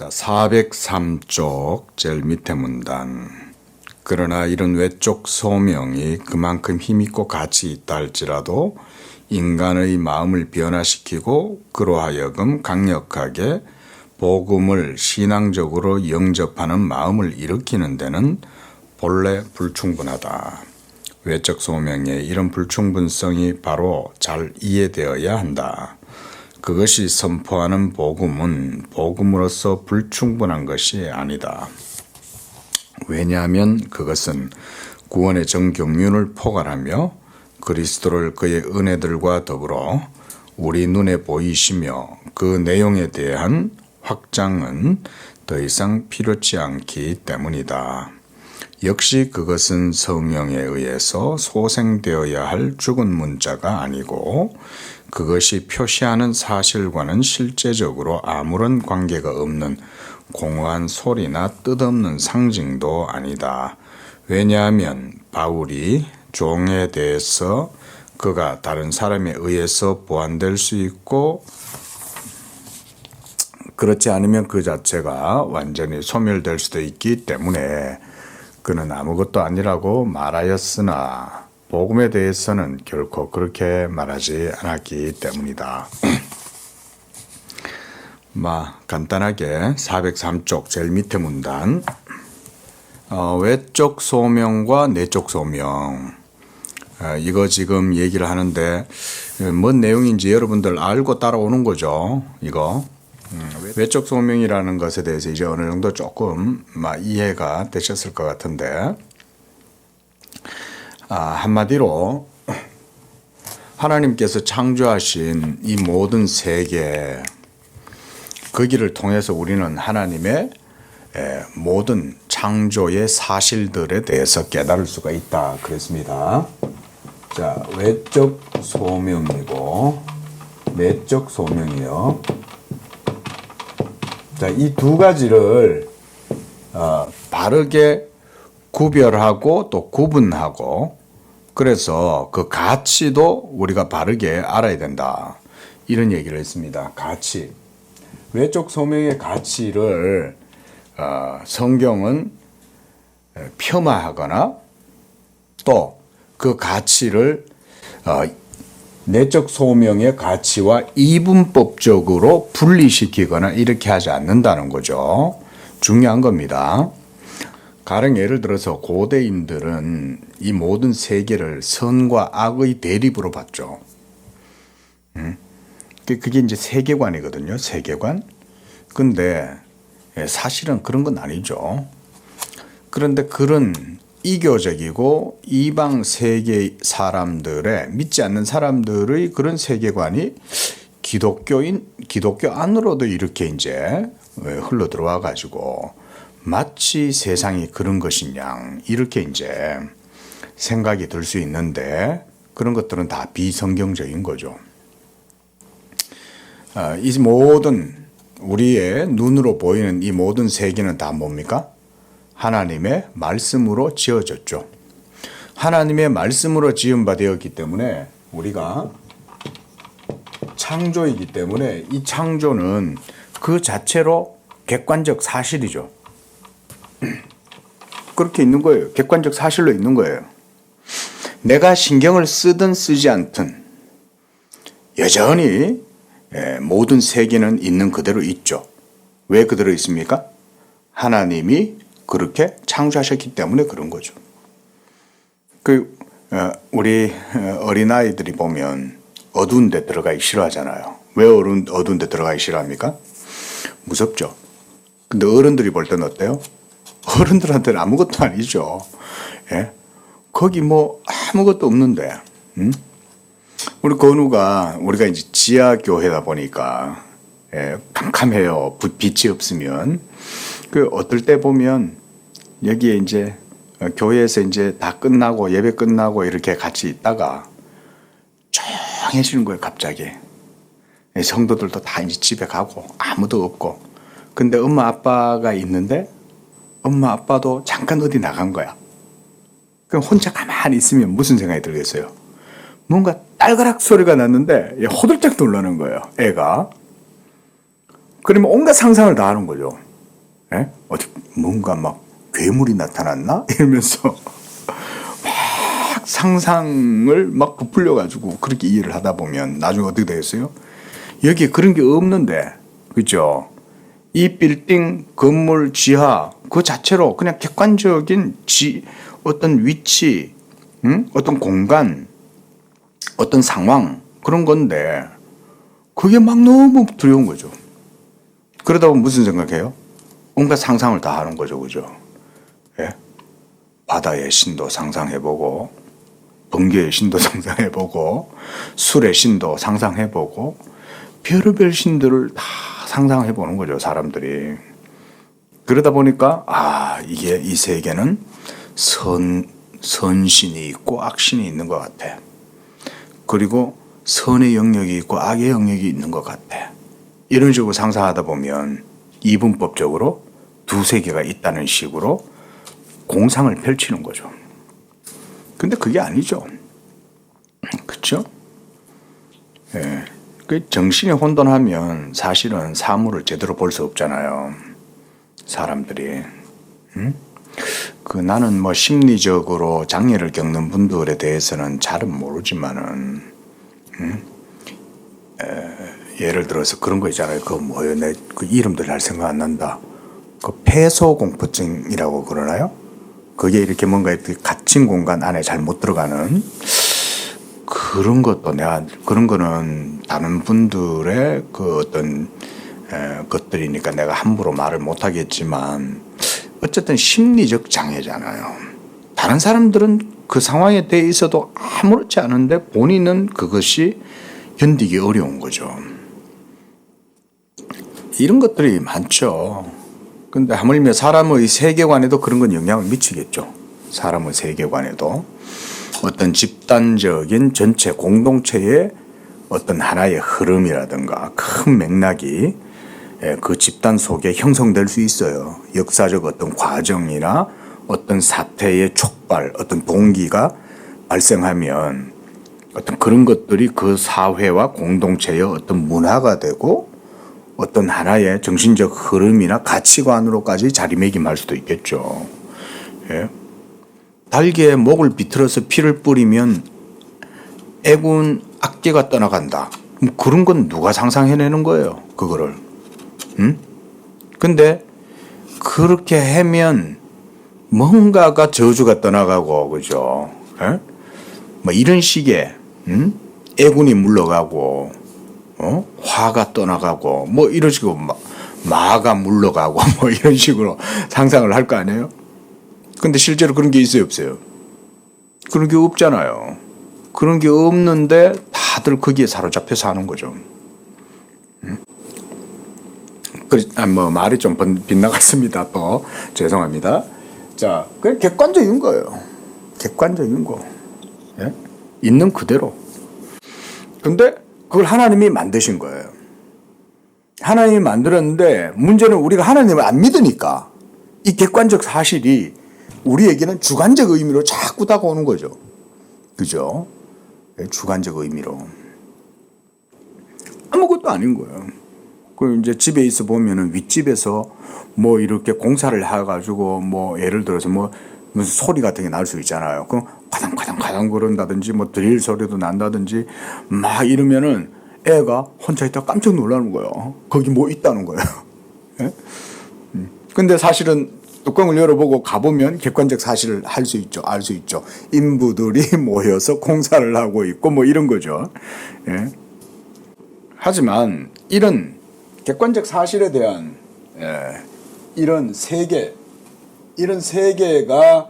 자, 403쪽 제일 밑에 문단. 그러나 이런 외적 소명이 그만큼 힘있고 가치 있다 할지라도 인간의 마음을 변화시키고 그로 하여금 강력하게 복음을 신앙적으로 영접하는 마음을 일으키는 데는 본래 불충분하다. 외적 소명의 이런 불충분성이 바로 잘 이해되어야 한다. 그것이 선포하는 복음은 복음으로서 불충분한 것이 아니다. 왜냐하면 그것은 구원의 정경륜을 포괄하며 그리스도를 그의 은혜들과 더불어 우리 눈에 보이시며 그 내용에 대한 확장은 더 이상 필요치 않기 때문이다. 역시 그것은 성령에 의해서 소생되어야 할 죽은 문자가 아니고 그것이 표시하는 사실과는 실제적으로 아무런 관계가 없는 공허한 소리나 뜻없는 상징도 아니다. 왜냐하면 바울이 종에 대해서 그가 다른 사람에 의해서 보완될 수 있고 그렇지 않으면 그 자체가 완전히 소멸될 수도 있기 때문에 그는 아무것도 아니라고 말하였으나 복음에 대해서는 결코 그렇게 말하지 않았기 때문이다. 간단하게 403쪽 제일 밑에 문단 외적 소명과 내적 소명 이거 지금 얘기를 하는데 뭔 내용인지 여러분들 알고 따라오는 거죠. 이거 외적 소명이라는 것에 대해서 이제 어느 정도 조금 이해가 되셨을 것 같은데 한마디로 하나님께서 창조하신 이 모든 세계 거기를 통해서 우리는 하나님의 모든 창조의 사실들에 대해서 깨달을 수가 있다 그랬습니다. 자, 외적 소명이고 내적 소명이요. 자, 이 두 가지를 바르게 구별하고 또 구분하고 그래서 그 가치도 우리가 바르게 알아야 된다. 이런 얘기를 했습니다. 가치. 외적 소명의 가치를 성경은 폄하하거나 또 그 가치를 내적 소명의 가치와 이분법적으로 분리시키거나 이렇게 하지 않는다는 거죠. 중요한 겁니다. 가령 예를 들어서 고대인들은 이 모든 세계를 선과 악의 대립으로 봤죠. 그게 이제 세계관이거든요. 세계관. 근데 사실은 그런 건 아니죠. 그런데 그런 이교적이고 이방 세계 사람들의 믿지 않는 사람들의 그런 세계관이 기독교 안으로도 이렇게 이제 흘러 들어와 가지고 마치 세상이 그런 것이냐 이렇게 이제 생각이 들 수 있는데 그런 것들은 다 비성경적인 거죠. 이 모든 우리의 눈으로 보이는 이 모든 세계는 다 뭡니까? 하나님의 말씀으로 지어졌죠. 하나님의 말씀으로 지은 바 되었기 때문에 우리가 창조이기 때문에 이 창조는 그 자체로 객관적 사실이죠. 그렇게 있는 거예요. 객관적 사실로 있는 거예요. 내가 신경을 쓰든 쓰지 않든 여전히 모든 세계는 있는 그대로 있죠. 왜 그대로 있습니까? 하나님이 그렇게 창조하셨기 때문에 그런 거죠. 우리 어린아이들이 보면 어두운 데 들어가기 싫어하잖아요. 왜 어두운 데 들어가기 싫어합니까? 무섭죠. 근데 어른들이 볼 때는 어때요? 어른들한테는 아무것도 아니죠. 예? 거기 아무것도 없는데, 우리 건우가 우리가 이제 지하 교회다 보니까 캄캄해요. 빛이 없으면 어떨 때 보면 여기에 이제 교회에서 이제 다 끝나고 예배 끝나고 이렇게 같이 있다가 조용해지는 거예요. 갑자기 성도들도 다 이제 집에 가고 아무도 없고 근데 엄마 아빠가 있는데 엄마 아빠도 잠깐 어디 나간 거야. 그럼 혼자 가만히 있으면 무슨 생각이 들겠어요? 뭔가 딸그락 소리가 났는데 호들짝 놀라는 거예요. 애가. 그러면 온갖 상상을 다 하는 거죠. 예? 어디 뭔가 막 괴물이 나타났나? 이러면서 막 상상을 막 부풀려 가지고 그렇게 이해를 하다 보면 나중에 어떻게 되겠어요? 여기에 그런 게 없는데, 그죠? 이 빌딩 건물 지하 그 자체로 그냥 객관적인 어떤 위치, 어떤 공간, 어떤 상황 그런 건데 그게 막 너무 두려운 거죠. 그러다 보면 무슨 생각해요? 온갖 상상을 다 하는 거죠, 그죠? 예? 바다의 신도 상상해보고, 번개의 신도 상상해보고, 술의 신도 상상해보고, 별의별 신들을 다 상상해보는 거죠, 사람들이. 그러다 보니까, 이게 이 세계는 선신이 있고 악신이 있는 것 같아. 그리고 선의 영역이 있고 악의 영역이 있는 것 같아. 이런 식으로 상상하다 보면 이분법적으로 두 세계가 있다는 식으로 공상을 펼치는 거죠. 근데 그게 아니죠. 그렇죠? 예. 그 정신이 혼돈하면 사실은 사물을 제대로 볼 수 없잖아요. 사람들이. 나는 뭐 심리적으로 장애를 겪는 분들에 대해서는 잘은 모르지만은, 예를 들어서 그런 거 있잖아요. 그 뭐요? 내 그 이름들 잘 생각 안 난다. 그 폐소공포증이라고 그러나요? 그게 이렇게 뭔가 이렇게 갇힌 공간 안에 잘 못 들어가는 그런 것도 내가 그런 거는 다른 분들의 그 어떤 것들이니까 내가 함부로 말을 못 하겠지만 어쨌든 심리적 장애잖아요. 다른 사람들은 그 상황에 대해 있어도 아무렇지 않은데 본인은 그것이 견디기 어려운 거죠. 이런 것들이 많죠. 근데 하물며 사람의 세계관에도 그런 건 영향을 미치겠죠. 사람의 세계관에도 어떤 집단적인 전체 공동체의 어떤 하나의 흐름이라든가 큰 맥락이 그 집단 속에 형성될 수 있어요. 역사적 어떤 과정이나 어떤 사태의 촉발, 어떤 동기가 발생하면 어떤 그런 것들이 그 사회와 공동체의 어떤 문화가 되고 어떤 하나의 정신적 흐름이나 가치관으로까지 자리매김할 수도 있겠죠. 예? 달개에 목을 비틀어서 피를 뿌리면 애군 악귀가 떠나간다. 그런 건 누가 상상해내는 거예요, 그거를. 근데 그렇게 하면 뭔가가 저주가 떠나가고, 그죠? 예? 뭐 이런 식의, 애군이 물러가고, 화가 떠나가고, 뭐 이런 식으로 마가 물러가고, 뭐 이런 식으로 상상을 할 거 아니에요? 근데 실제로 그런 게 있어요, 없어요? 그런 게 없잖아요. 그런 게 없는데 다들 거기에 사로잡혀 사는 거죠. 뭐 말이 좀 빗나갔습니다. 또 죄송합니다. 자, 그게 객관적인 거예요. 객관적인 거. 예? 있는 그대로. 근데 그걸 하나님이 만드신 거예요. 하나님이 만들었는데 문제는 우리가 하나님을 안 믿으니까 이 객관적 사실이 우리에게는 주관적 의미로 자꾸 다가오는 거죠. 그죠? 주관적 의미로. 아무것도 아닌 거예요. 그 이제 집에 있어 보면은 윗집에서 뭐 이렇게 공사를 해가지고 뭐 예를 들어서 뭐 무슨 소리 같은 게 날 수 있잖아요. 그럼 가당 그런다든지 뭐 드릴 소리도 난다든지 막 이러면은 애가 혼자 있다 깜짝 놀라는 거예요. 거기 뭐 있다는 거예요. 예? 근데 사실은 뚜껑을 열어보고 가보면 객관적 사실을 알 수 있죠. 알 수 있죠. 인부들이 모여서 공사를 하고 있고 뭐 이런 거죠. 예? 하지만 이런 객관적 사실에 대한 이런 세계가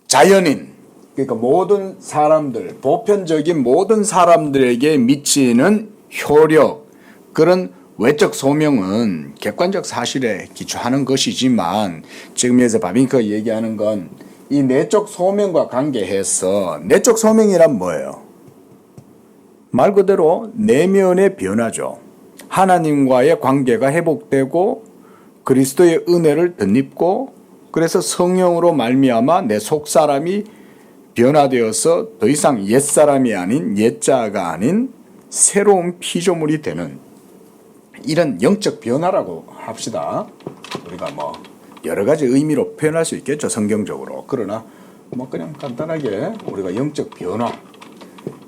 자연인, 그러니까 모든 사람들, 보편적인 모든 사람들에게 미치는 효력, 그런 외적 소명은 객관적 사실에 기초하는 것이지만 지금 여기서 바빙크가 얘기하는 건 이 내적 소명과 관계해서 내적 소명이란 뭐예요? 말 그대로 내면의 변화죠. 하나님과의 관계가 회복되고 그리스도의 은혜를 덧입고 그래서 성령으로 말미암아 내 속사람이 변화되어서 더 이상 옛사람이 아닌 옛자가 아닌 새로운 피조물이 되는 이런 영적 변화라고 합시다. 우리가 뭐 여러 가지 의미로 표현할 수 있겠죠, 성경적으로. 그러나 뭐 그냥 간단하게 우리가 영적 변화,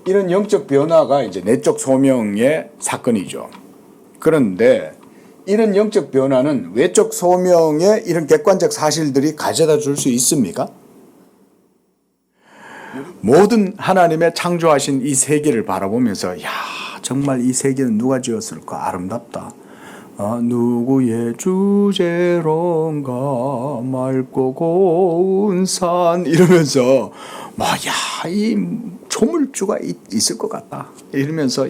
이런 영적 변화가 이제 내적 소명의 사건이죠. 그런데 이런 영적 변화는 외적 소명의 이런 객관적 사실들이 가져다 줄 수 있습니까? 모든 하나님의 창조하신 이 세계를 바라보면서 야, 정말 이 세계는 누가 지었을까? 아름답다. 누구의 주제론가 맑고 고운 산 이러면서 이 조물주가 있을 것 같다 이러면서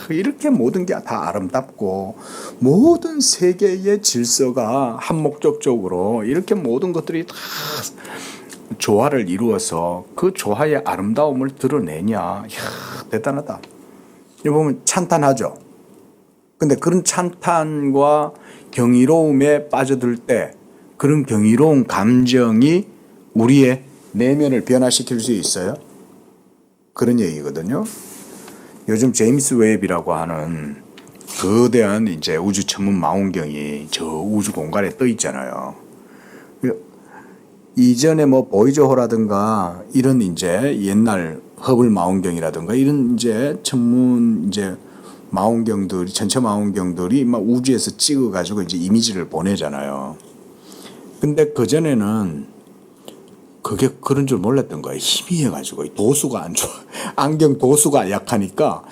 이렇게 모든 게 다 아름답고 모든 세계의 질서가 한 목적적으로 이렇게 모든 것들이 다 조화를 이루어서 그 조화의 아름다움을 드러내냐. 대단하다. 여기 보면 찬탄하죠. 근데 그런 찬탄과 경이로움에 빠져들 때 그런 경이로운 감정이 우리의 내면을 변화시킬 수 있어요? 그런 얘기거든요. 요즘 제임스 웹이라고 하는 거대한 이제 우주 천문 망원경이 저 우주 공간에 떠 있잖아요. 이전에 뭐 보이저호라든가 이런 이제 옛날 허블 망원경이라든가 이런 이제 천문 이제 망원경들이, 전체 망원경들이 막 우주에서 찍어가지고 이제 이미지를 보내잖아요. 근데 그전에는 그게 그런 줄 몰랐던 거예요. 희미해가지고 도수가 안 좋아. 안경 도수가 약하니까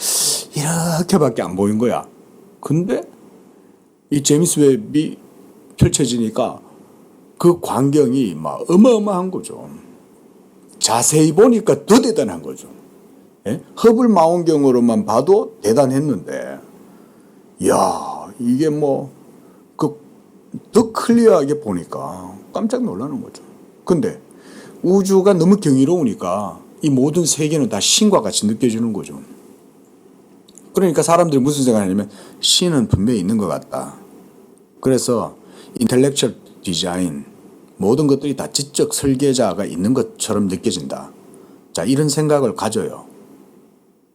이렇게밖에 안 보인 거야. 근데 이 제임스 웹이 펼쳐지니까 그 광경이 막 어마어마한 거죠. 자세히 보니까 더 대단한 거죠. 예? 허블 망원경으로만 봐도 대단했는데, 야, 이게 더 클리어하게 보니까 깜짝 놀라는 거죠. 근데 우주가 너무 경이로우니까 이 모든 세계는 다 신과 같이 느껴지는 거죠. 그러니까 사람들이 무슨 생각하냐면 신은 분명히 있는 것 같다. 그래서 인텔렉츄얼 디자인, 모든 것들이 다 지적 설계자가 있는 것처럼 느껴진다. 자, 이런 생각을 가져요.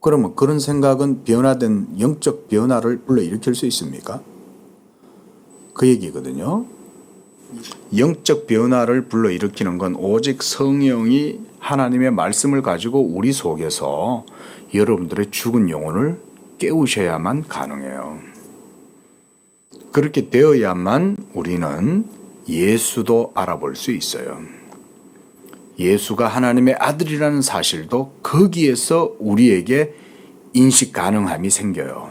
그러면 그런 생각은 변화된 영적 변화를 불러일으킬 수 있습니까? 그 얘기거든요. 영적 변화를 불러일으키는 건 오직 성령이 하나님의 말씀을 가지고 우리 속에서 여러분들의 죽은 영혼을 깨우셔야만 가능해요. 그렇게 되어야만 우리는 예수도 알아볼 수 있어요. 예수가 하나님의 아들이라는 사실도 거기에서 우리에게 인식 가능함이 생겨요.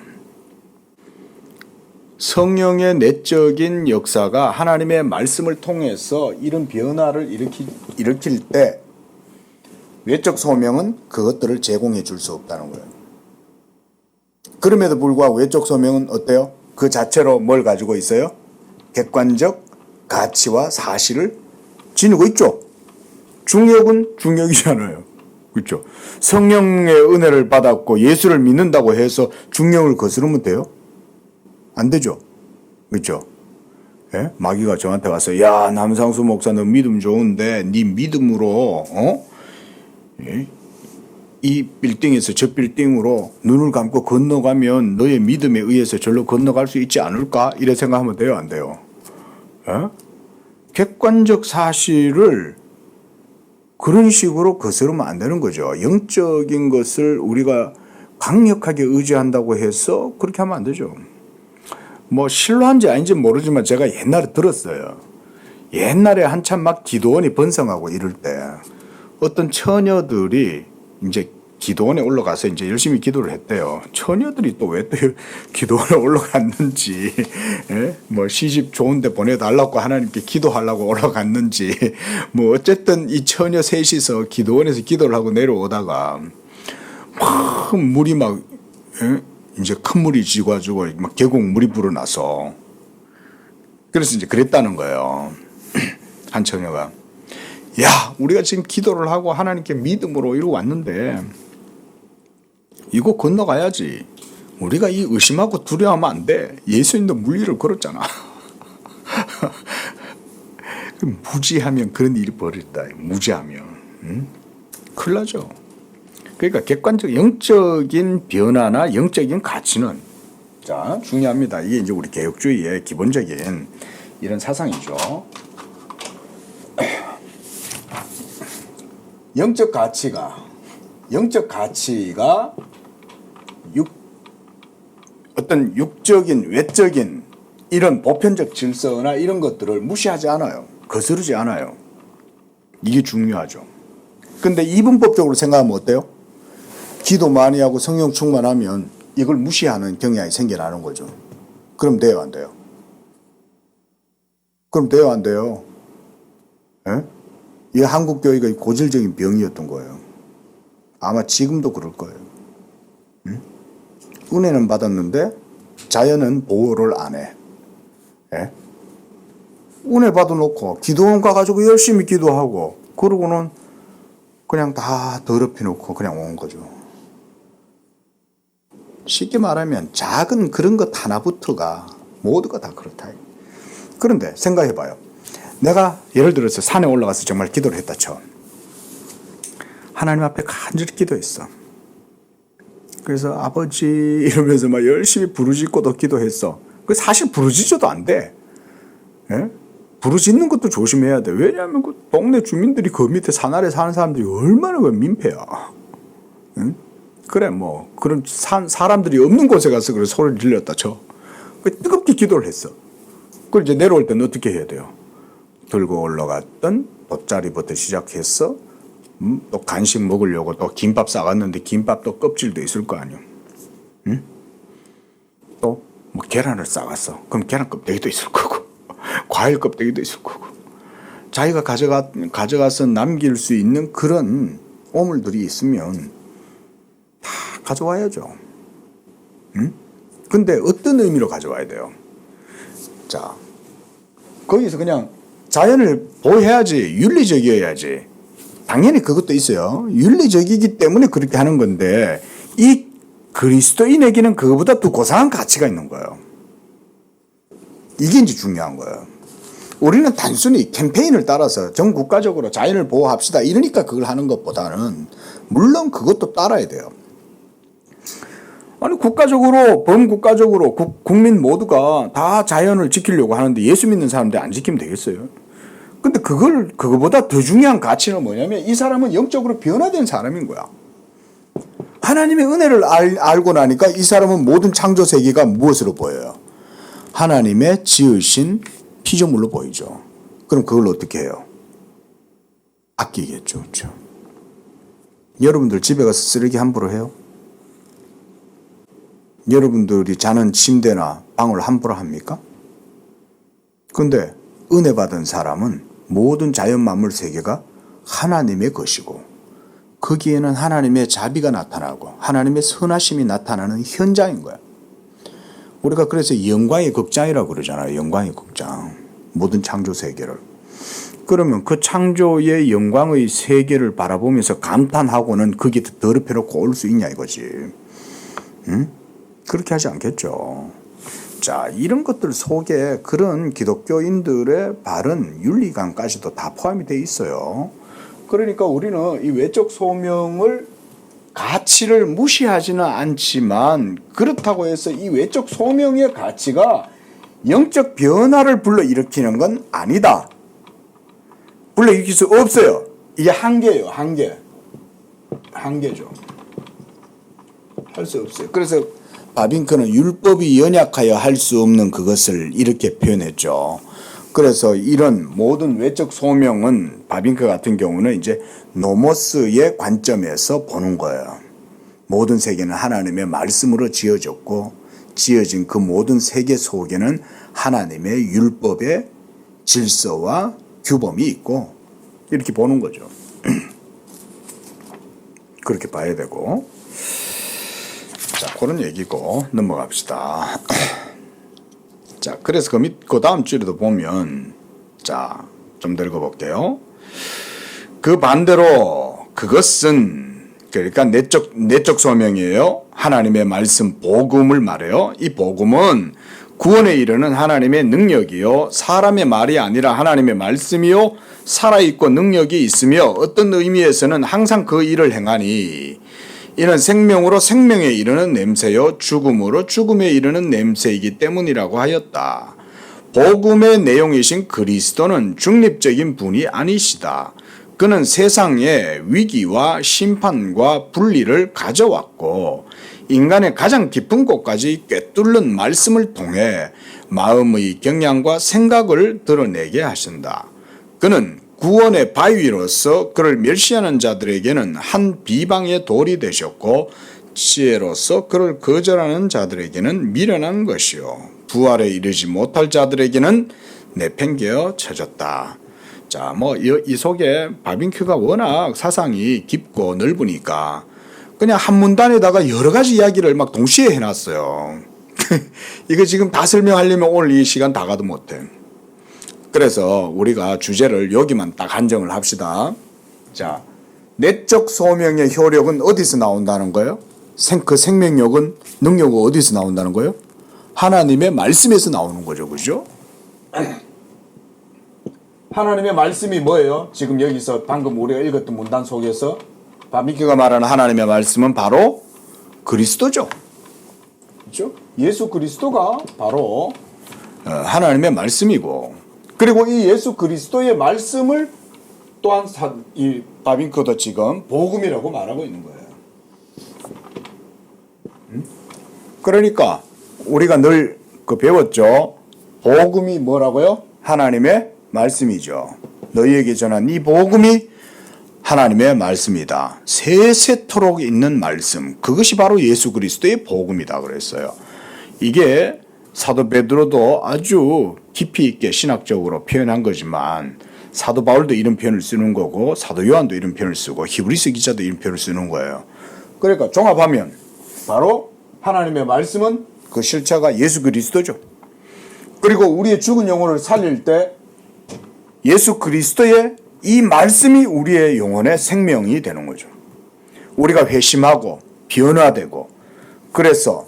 성령의 내적인 역사가 하나님의 말씀을 통해서 이런 변화를 일으킬 때 외적 소명은 그것들을 제공해 줄 수 없다는 거예요. 그럼에도 불구하고 외적 소명은 어때요? 그 자체로 뭘 가지고 있어요? 객관적 가치와 사실을 지니고 있죠. 중력은 중력이잖아요. 그렇죠? 성령의 은혜를 받았고 예수를 믿는다고 해서 중력을 거스르면 돼요? 안 되죠. 그렇죠? 예? 마귀가 저한테 와서 야, 남상수 목사 너 믿음 좋은데 네 믿음으로 예? 이 빌딩에서 저 빌딩으로 눈을 감고 건너가면 너의 믿음에 의해서 절로 건너갈 수 있지 않을까? 이래 생각하면 돼요? 안 돼요? 예? 객관적 사실을 그런 식으로 거스르면 안 되는 거죠. 영적인 것을 우리가 강력하게 의지한다고 해서 그렇게 하면 안 되죠. 뭐 실로한지 아닌지 모르지만 제가 옛날에 들었어요. 옛날에 한참 막 기도원이 번성하고 이럴 때 어떤 처녀들이 이제 기도원에 올라가서 이제 열심히 기도를 했대요. 처녀들이 또 왜 또 기도원에 올라갔는지, 예? 뭐 시집 좋은데 보내달라고 하나님께 기도하려고 올라갔는지, 뭐 어쨌든 이 처녀 셋이서 기도원에서 기도를 하고 내려오다가 막 물이 막 예? 이제 큰 물이 지고가지고 막 계곡 물이 불어나서 그래서 이제 그랬다는 거예요. 한 처녀가 야, 우리가 지금 기도를 하고 하나님께 믿음으로 이러고 왔는데 이거 건너가야지. 우리가 이 의심하고 두려워하면 안 돼. 예수님도 물 위를 걸었잖아. 무지하면 그런 일이 벌어진다. 무지하면. 응? 큰일 나죠. 그러니까 객관적 영적인 변화나 영적인 가치는 자 중요합니다. 이게 이제 우리 개혁주의의 기본적인 이런 사상이죠. 영적 가치가 어떤 육적인 외적인 이런 보편적 질서나 이런 것들을 무시하지 않아요. 거스르지 않아요. 이게 중요하죠. 근데 이분법적으로 생각하면 어때요? 기도 많이 하고 성령 충만하면 이걸 무시하는 경향이 생겨나는 거죠. 그럼 돼요, 안 돼요? 그럼 돼요, 안 돼요? 예? 이게 한국 교회가 고질적인 병이었던 거예요. 아마 지금도 그럴 거예요. 응? 은혜는 받았는데 자연은 보호를 안 해. 예? 은혜 받아놓고 기도원 가가지고 열심히 기도하고 그러고는 그냥 다 더럽혀 놓고 그냥 온 거죠. 쉽게 말하면 작은 그런 것 하나부터가 모두가 다 그렇다. 그런데 생각해봐요. 내가 예를 들어서 산에 올라가서 정말 기도를 했다 쳐. 하나님 앞에 간절히 기도했어. 그래서 아버지 이러면서 막 열심히 부르짖고도 기도했어. 그 사실 부르짖어도 안 돼. 예? 부르짖는 것도 조심해야 돼. 왜냐하면 그 동네 주민들이 그 밑에 산 아래 사는 사람들이 얼마나 그 민폐야. 응? 그래 뭐 그런 사람들이 없는 곳에 가서 그래 소리를 질렀다 쳐. 뜨겁게 기도를 했어. 그걸 이제 내려올 때는 어떻게 해야 돼요? 들고 올라갔던 돗자리부터 시작해서 또 간식 먹으려고 또 김밥 싸갔는데 김밥도 껍질도 있을 거 아니에요. 응? 또 뭐 계란을 싸갔어. 그럼 계란 껍데기도 있을 거고 과일 껍데기도 있을 거고 자기가 가져가서 남길 수 있는 그런 오물들이 있으면 다 가져와야죠. 응? 근데 어떤 의미로 가져와야 돼요? 자, 거기서 그냥 자연을 보호해야지, 윤리적이어야지. 당연히 그것도 있어요. 윤리적이기 때문에 그렇게 하는 건데 이 그리스도인에게는 그거보다 더 고상한 가치가 있는 거예요. 이게 이제 중요한 거예요. 우리는 단순히 캠페인을 따라서 전 국가적으로 자연을 보호합시다 이러니까 그걸 하는 것보다는 물론 그것도 따라야 돼요. 아니 국가적으로 범국가적으로 국민 모두가 다 자연을 지키려고 하는데 예수 믿는 사람들 안 지키면 되겠어요? 근데 그거보다 더 중요한 가치는 뭐냐면 이 사람은 영적으로 변화된 사람인 거야. 하나님의 은혜를 알고 나니까 이 사람은 모든 창조 세계가 무엇으로 보여요? 하나님의 지으신 피조물로 보이죠. 그럼 그걸 어떻게 해요? 아끼겠죠. 그렇죠? 여러분들 집에 가서 쓰레기 함부로 해요? 여러분들이 자는 침대나 방을 함부로 합니까? 근데 은혜 받은 사람은 모든 자연 만물 세계가 하나님의 것이고 거기에는 하나님의 자비가 나타나고 하나님의 선하심이 나타나는 현장인 거야. 우리가 그래서 영광의 극장이라고 그러잖아요. 영광의 극장. 모든 창조 세계를. 그러면 그 창조의 영광의 세계를 바라보면서 감탄하고는 거기에 더럽혀 놓고 올 수 있냐 이거지. 응? 그렇게 하지 않겠죠. 자, 이런 것들 속에 그런 기독교인들의 바른 윤리관까지도 다 포함이 돼 있어요. 그러니까 우리는 이 외적 소명을 가치를 무시하지는 않지만 그렇다고 해서 이 외적 소명의 가치가 영적 변화를 불러일으키는 건 아니다. 불러일으킬 수 없어요. 이게 한계예요. 한계죠. 할 수 없어요. 그래서 바빙크는 율법이 연약하여 할 수 없는 그것을 이렇게 표현했죠. 그래서 이런 모든 외적 소명은 바빙크 같은 경우는 이제 노모스의 관점에서 보는 거예요. 모든 세계는 하나님의 말씀으로 지어졌고 지어진 그 모든 세계 속에는 하나님의 율법의 질서와 규범이 있고 이렇게 보는 거죠. 그렇게 봐야 되고. 자, 그런 얘기고 넘어갑시다. 자, 그래서 그 다음 줄에도 보면, 자, 좀 더 읽어볼게요. 그 반대로 그것은, 그러니까 내적 소명이에요. 하나님의 말씀, 복음을 말해요. 이 복음은 구원에 이르는 하나님의 능력이요. 사람의 말이 아니라 하나님의 말씀이요. 살아있고 능력이 있으며 어떤 의미에서는 항상 그 일을 행하니 이는 생명으로 생명에 이르는 냄새요 죽음으로 죽음에 이르는 냄새이기 때문이라고 하였다. 복음의 내용이신 그리스도는 중립적인 분이 아니시다. 그는 세상에 위기와 심판과 분리를 가져왔고 인간의 가장 깊은 곳까지 꿰뚫는 말씀을 통해 마음의 경향과 생각을 드러내게 하신다. 그는 구원의 바위로서 그를 멸시하는 자들에게는 한 비방의 돌이 되셨고 지혜로서 그를 거절하는 자들에게는 미련한 것이요 부활에 이르지 못할 자들에게는 내팽개어 쳐졌다. 자, 이 속에 바빙큐가 워낙 사상이 깊고 넓으니까 그냥 한 문단에다가 여러 가지 이야기를 막 동시에 해놨어요. 이거 지금 다 설명하려면 오늘 이 시간 다 가도 못해. 그래서 우리가 주제를 여기만 딱 한정을 합시다. 자, 내적 소명의 효력은 어디서 나온다는 거예요? 그 생명력은, 능력은 어디서 나온다는 거예요? 하나님의 말씀에서 나오는 거죠. 그죠? 하나님의 말씀이 뭐예요? 지금 여기서 방금 우리가 읽었던 문단 속에서 바비큐가 말하는 하나님의 말씀은 바로 그리스도죠. 그렇죠? 예수 그리스도가 바로 하나님의 말씀이고, 그리고 이 예수 그리스도의 말씀을 또한 이 바빙큐도 지금 복음이라고 말하고 있는 거예요. 그러니까 우리가 늘 배웠죠. 복음이 뭐라고요? 하나님의 말씀이죠. 너희에게 전한 이 복음이 하나님의 말씀이다. 세세토록 있는 말씀. 그것이 바로 예수 그리스도의 복음이다 그랬어요. 이게 사도 베드로도 아주 깊이 있게 신학적으로 표현한 거지만 사도 바울도 이런 표현을 쓰는 거고 사도 요한도 이런 표현을 쓰고 히브리서 기자도 이런 표현을 쓰는 거예요. 그러니까 종합하면 바로 하나님의 말씀은 그 실체가 예수 그리스도죠. 그리고 우리의 죽은 영혼을 살릴 때 예수 그리스도의 이 말씀이 우리의 영혼의 생명이 되는 거죠. 우리가 회심하고 변화되고 그래서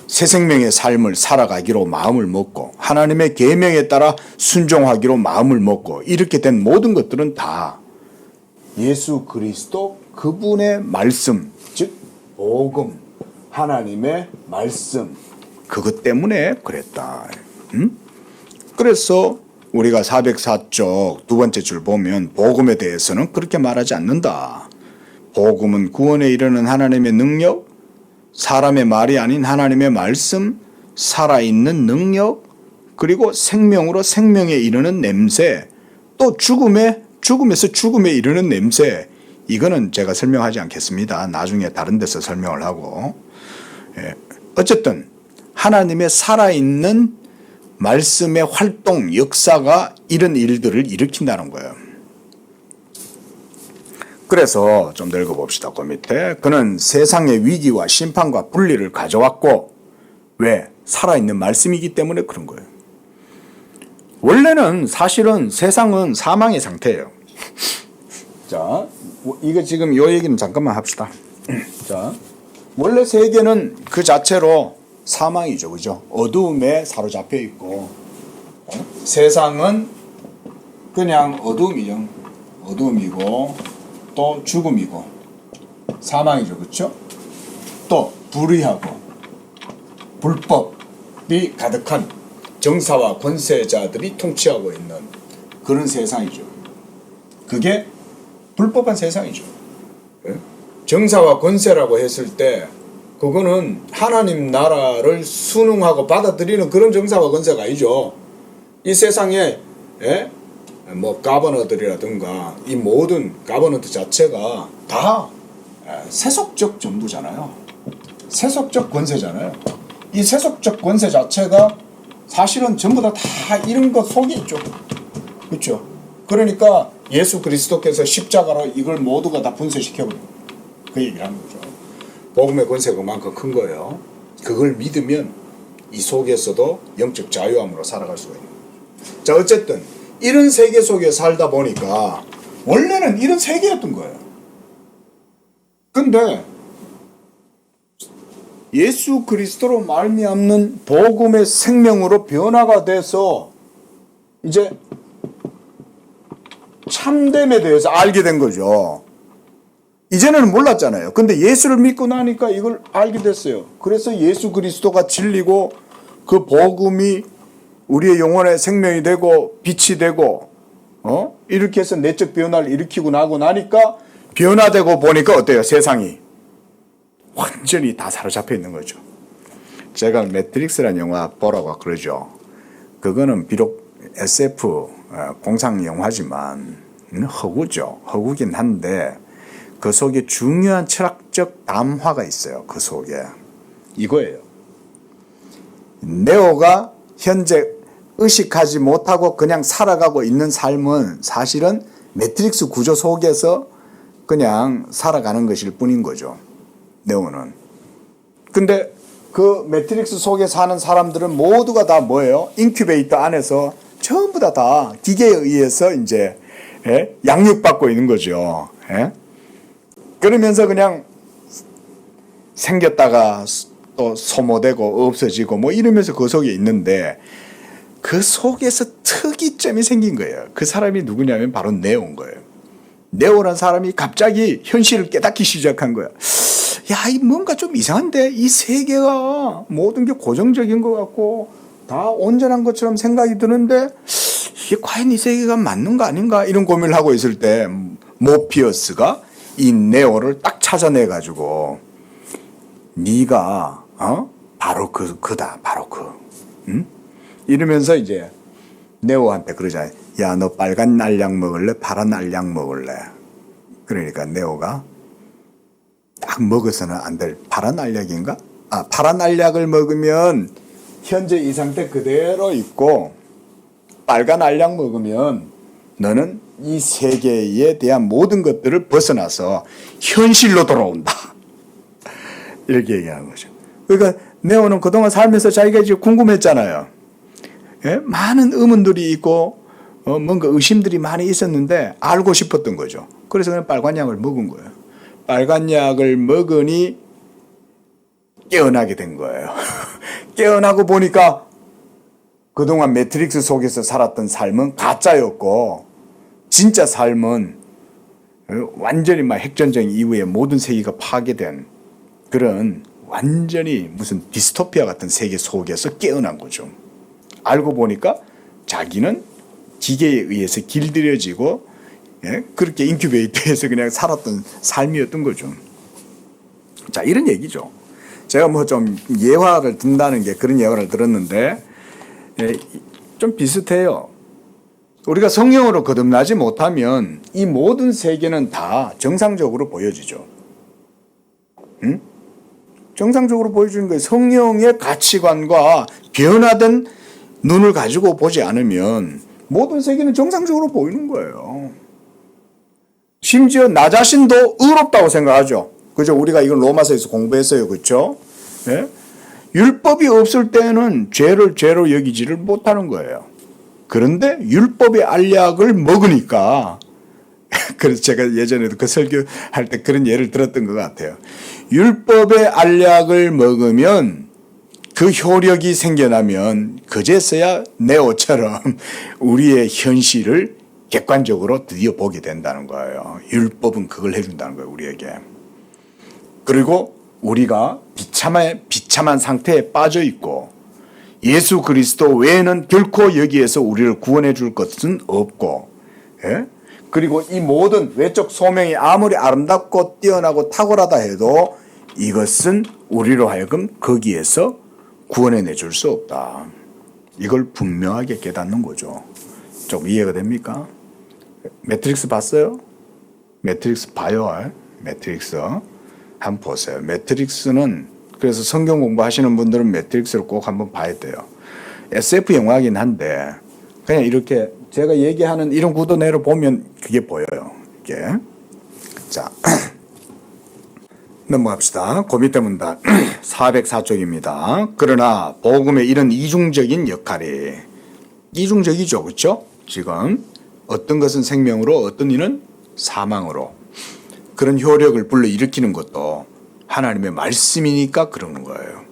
새 생명의 삶을 살아가기로 마음을 먹고 하나님의 계명에 따라 순종하기로 마음을 먹고 이렇게 된 모든 것들은 다 예수 그리스도 그분의 말씀, 즉 복음, 하나님의 말씀 그것 때문에 그랬다. 그래서 우리가 404쪽 두 번째 줄 보면 복음에 대해서는 그렇게 말하지 않는다. 복음은 구원에 이르는 하나님의 능력, 사람의 말이 아닌 하나님의 말씀, 살아있는 능력, 그리고 생명으로 생명에 이르는 냄새, 또 죽음에서 죽음에 이르는 냄새. 이거는 제가 설명하지 않겠습니다. 나중에 다른 데서 설명을 하고. 어쨌든 하나님의 살아있는 말씀의 활동, 역사가 이런 일들을 일으킨다는 거예요. 그래서 좀 더 읽어봅시다. 그 밑에 그는 세상의 위기와 심판과 분리를 가져왔고 왜? 살아있는 말씀이기 때문에 그런 거예요. 원래는 사실은 세상은 사망의 상태예요. 자, 이거 지금 요 얘기는 잠깐만 합시다. 자, 원래 세계는 그 자체로 사망이죠. 그죠? 어두움에 사로잡혀 있고 세상은 그냥 어두움이죠. 어두움이고 또 죽음이고 사망이죠. 그렇죠? 또 불의하고 불법이 가득한 정사와 권세자들이 통치하고 있는 그런 세상이죠. 그게 불법한 세상이죠. 정사와 권세라고 했을 때 그거는 하나님 나라를 순응하고 받아들이는 그런 정사와 권세가 아니죠. 이 세상에 가버너들이라든가 이 모든 가버너들 자체가 다 세속적 정부잖아요. 세속적 권세잖아요. 이 세속적 권세 자체가 사실은 전부 다 이런 것 속에 있죠. 그렇죠? 그러니까 예수 그리스도께서 십자가로 이걸 모두가 다 분쇄시켜버린 그 얘기를 하는 거죠. 복음의 권세가 그만큼 큰 거예요. 그걸 믿으면 이 속에서도 영적 자유함으로 살아갈 수가 있는 거죠. 자, 어쨌든 이런 세계 속에 살다 보니까 원래는 이런 세계였던 거예요. 근데 예수 그리스도로 말미암는 복음의 생명으로 변화가 돼서 이제 참됨에 대해서 알게 된 거죠. 이전에는 몰랐잖아요. 근데 예수를 믿고 나니까 이걸 알게 됐어요. 그래서 예수 그리스도가 진리고 그 복음이 우리의 영혼의 생명이 되고 빛이 되고 이렇게 해서 내적 변화를 일으키고 나고 나니까 변화되고 보니까 어때요? 세상이 완전히 다 사로잡혀 있는 거죠. 제가 매트릭스라는 영화 보라고 그러죠. 그거는 비록 SF 공상 영화지만 허구죠. 허구긴 한데 그 속에 중요한 철학적 담화가 있어요. 그 속에 이거예요. 네오가 현재 의식하지 못하고 그냥 살아가고 있는 삶은 사실은 매트릭스 구조 속에서 그냥 살아가는 것일 뿐인 거죠. 네오는. 근데 그 매트릭스 속에 사는 사람들은 모두가 다 뭐예요? 인큐베이터 안에서 전부 다 기계에 의해서 이제 양육받고 있는 거죠. 그러면서 그냥 생겼다가 또 소모되고 없어지고 뭐 이러면서 그 속에 있는데 그 속에서 특이점이 생긴 거예요. 그 사람이 누구냐면 바로 네오인 거예요. 네오라는 사람이 갑자기 현실을 깨닫기 시작한 거야. 야, 이 뭔가 좀 이상한데 이 세계가 모든 게 고정적인 것 같고 다 온전한 것처럼 생각이 드는데 이게 과연 이 세계가 맞는 거 아닌가 이런 고민을 하고 있을 때 모피어스가 이 네오를 딱 찾아내 가지고 네가 바로 그다 바로 응? 이러면서 이제 네오한테 그러잖아요. 야, 너 빨간 알약 먹을래? 파란 알약 먹을래? 그러니까 네오가 딱 먹어서는 안 될 파란 알약인가? 파란 알약을 먹으면 현재 이 상태 그대로 있고 빨간 알약 먹으면 너는 이 세계에 대한 모든 것들을 벗어나서 현실로 돌아온다. 이렇게 얘기하는 거죠. 그러니까 네오는 그동안 살면서 자기가 이제 궁금했잖아요. 많은 의문들이 있고 뭔가 의심들이 많이 있었는데 알고 싶었던 거죠. 그래서 그냥 빨간 약을 먹은 거예요. 빨간 약을 먹으니 깨어나게 된 거예요. 깨어나고 보니까 그동안 매트릭스 속에서 살았던 삶은 가짜였고 진짜 삶은 완전히 막 핵전쟁 이후에 모든 세계가 파괴된 그런 완전히 무슨 디스토피아 같은 세계 속에서 깨어난 거죠. 알고 보니까 자기는 기계에 의해서 길들여지고 그렇게 인큐베이터에서 그냥 살았던 삶이었던 거죠. 자, 이런 얘기죠. 제가 뭐 좀 예화를 든다는 게 그런 예화를 들었는데 좀 비슷해요. 우리가 성령으로 거듭나지 못하면 이 모든 세계는 다 정상적으로 보여지죠. 응? 정상적으로 보여주는 거예요. 성령의 가치관과 변화된 눈을 가지고 보지 않으면 모든 세계는 정상적으로 보이는 거예요. 심지어 나 자신도 의롭다고 생각하죠. 그죠? 우리가 이걸 로마서에서 공부했어요. 그렇죠? 예? 율법이 없을 때는 죄를 죄로 여기지를 못하는 거예요. 그런데 율법의 알약을 먹으니까 그래서 제가 예전에도 그 설교할 때 그런 예를 들었던 것 같아요. 율법의 알약을 먹으면 그 효력이 생겨나면 그제서야 네오처럼 우리의 현실을 객관적으로 드디어 보게 된다는 거예요. 율법은 그걸 해준다는 거예요, 우리에게. 그리고 우리가 비참한 상태에 빠져 있고 예수 그리스도 외에는 결코 여기에서 우리를 구원해 줄 것은 없고, 그리고 이 모든 외적 소명이 아무리 아름답고 뛰어나고 탁월하다 해도 이것은 우리로 하여금 거기에서 구원해 내줄 수 없다. 이걸 분명하게 깨닫는 거죠. 좀 이해가 됩니까? 매트릭스 봤어요? 매트릭스 봐요. 매트릭스 한번 보세요. 매트릭스는 그래서 성경 공부하시는 분들은 매트릭스를 꼭 한번 봐야 돼요. SF 영화이긴 한데 그냥 이렇게 제가 얘기하는 이런 구도내로 보면 그게 보여요. 이게. 자, 넘어갑시다. 그 밑에 문단 404쪽입니다. 그러나 복음의 이런 이중적인 역할이 이중적이죠. 그렇죠? 지금 어떤 것은 생명으로 어떤 이는 사망으로 그런 효력을 불러일으키는 것도 하나님의 말씀이니까 그러는 거예요.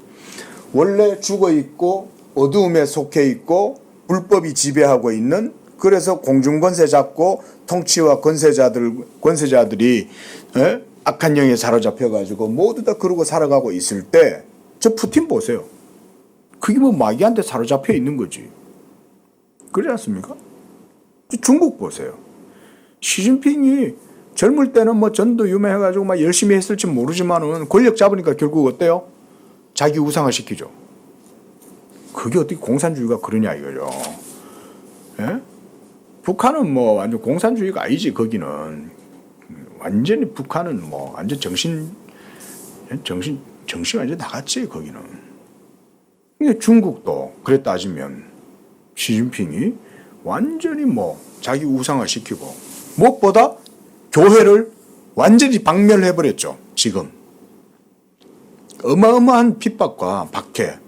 원래 죽어 있고 어두움에 속해 있고 불법이 지배하고 있는 그래서 공중권세 잡고 통치와 권세자들이 악한 영에 사로잡혀가지고 모두 다 그러고 살아가고 있을 때 저 푸틴 보세요. 그게 뭐 마귀한테 사로잡혀 있는 거지. 그렇지 않습니까? 중국 보세요. 시진핑이 젊을 때는 뭐 전도 유명해가지고 막 열심히 했을지 모르지만은 권력 잡으니까 결국 어때요? 자기 우상화 시키죠. 그게 어떻게 공산주의가 그러냐 이거죠. 예? 북한은 뭐 완전 공산주의가 아니지. 거기는 완전히 북한은 뭐 완전 정신 완전 나갔지 거기는. 근데 중국도 그래 따지면 시진핑이 완전히 뭐 자기 우상화 시키고 무엇보다 교회를 완전히 박멸해버렸죠. 지금 어마어마한 핍박과 박해,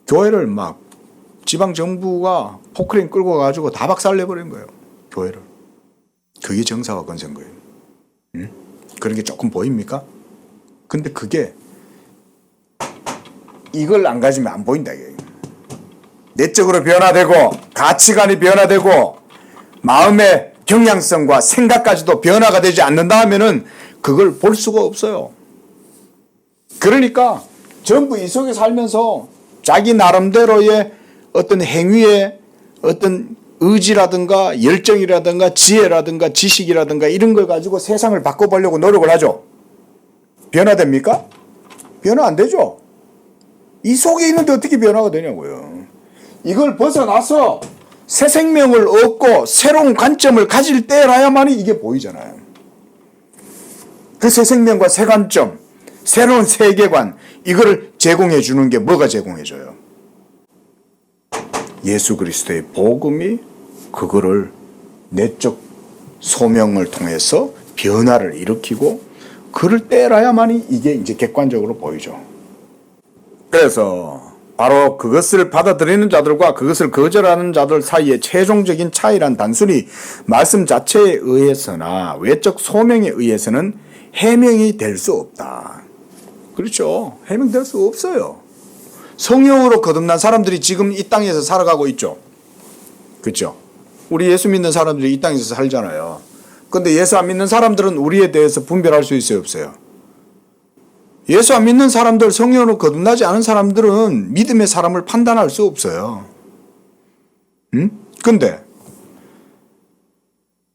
교회를 막 지방 정부가 포크레인 끌고 가지고 다 박살내버린 거예요. 교회를. 그게 정사와 건세인 거예요. 응? 그런 게 조금 보입니까? 근데 그게 이걸 안 가지면 안 보인다 이게. 내적으로 변화되고 가치관이 변화되고 마음의 경향성과 생각까지도 변화가 되지 않는다 하면은 그걸 볼 수가 없어요. 그러니까 전부 이 속에 살면서 자기 나름대로의 어떤 행위에 어떤 의지라든가 열정이라든가 지혜라든가 지식이라든가 이런 걸 가지고 세상을 바꿔보려고 노력을 하죠. 변화됩니까? 변화 안 되죠. 이 속에 있는데 어떻게 변화가 되냐고요. 이걸 벗어나서 새 생명을 얻고 새로운 관점을 가질 때라야만이 이게 보이잖아요. 그 새 생명과 새 관점, 새로운 세계관, 이거를 제공해 주는 게 뭐가 제공해 줘요? 예수 그리스도의 복음이 그거를 내적 소명을 통해서 변화를 일으키고 그럴 때라야만이 이게 이제 객관적으로 보이죠. 그래서 바로 그것을 받아들이는 자들과 그것을 거절하는 자들 사이의 최종적인 차이란 단순히 말씀 자체에 의해서나 외적 소명에 의해서는 해명이 될 수 없다. 그렇죠. 해명될 수 없어요. 성령으로 거듭난 사람들이 지금 이 땅에서 살아가고 있죠. 그렇죠. 우리 예수 믿는 사람들이 이 땅에서 살잖아요. 그런데 예수 안 믿는 사람들은 우리에 대해서 분별할 수 있어요, 없어요? 예수 안 믿는 사람들, 성령으로 거듭나지 않은 사람들은 믿음의 사람을 판단할 수 없어요. 근데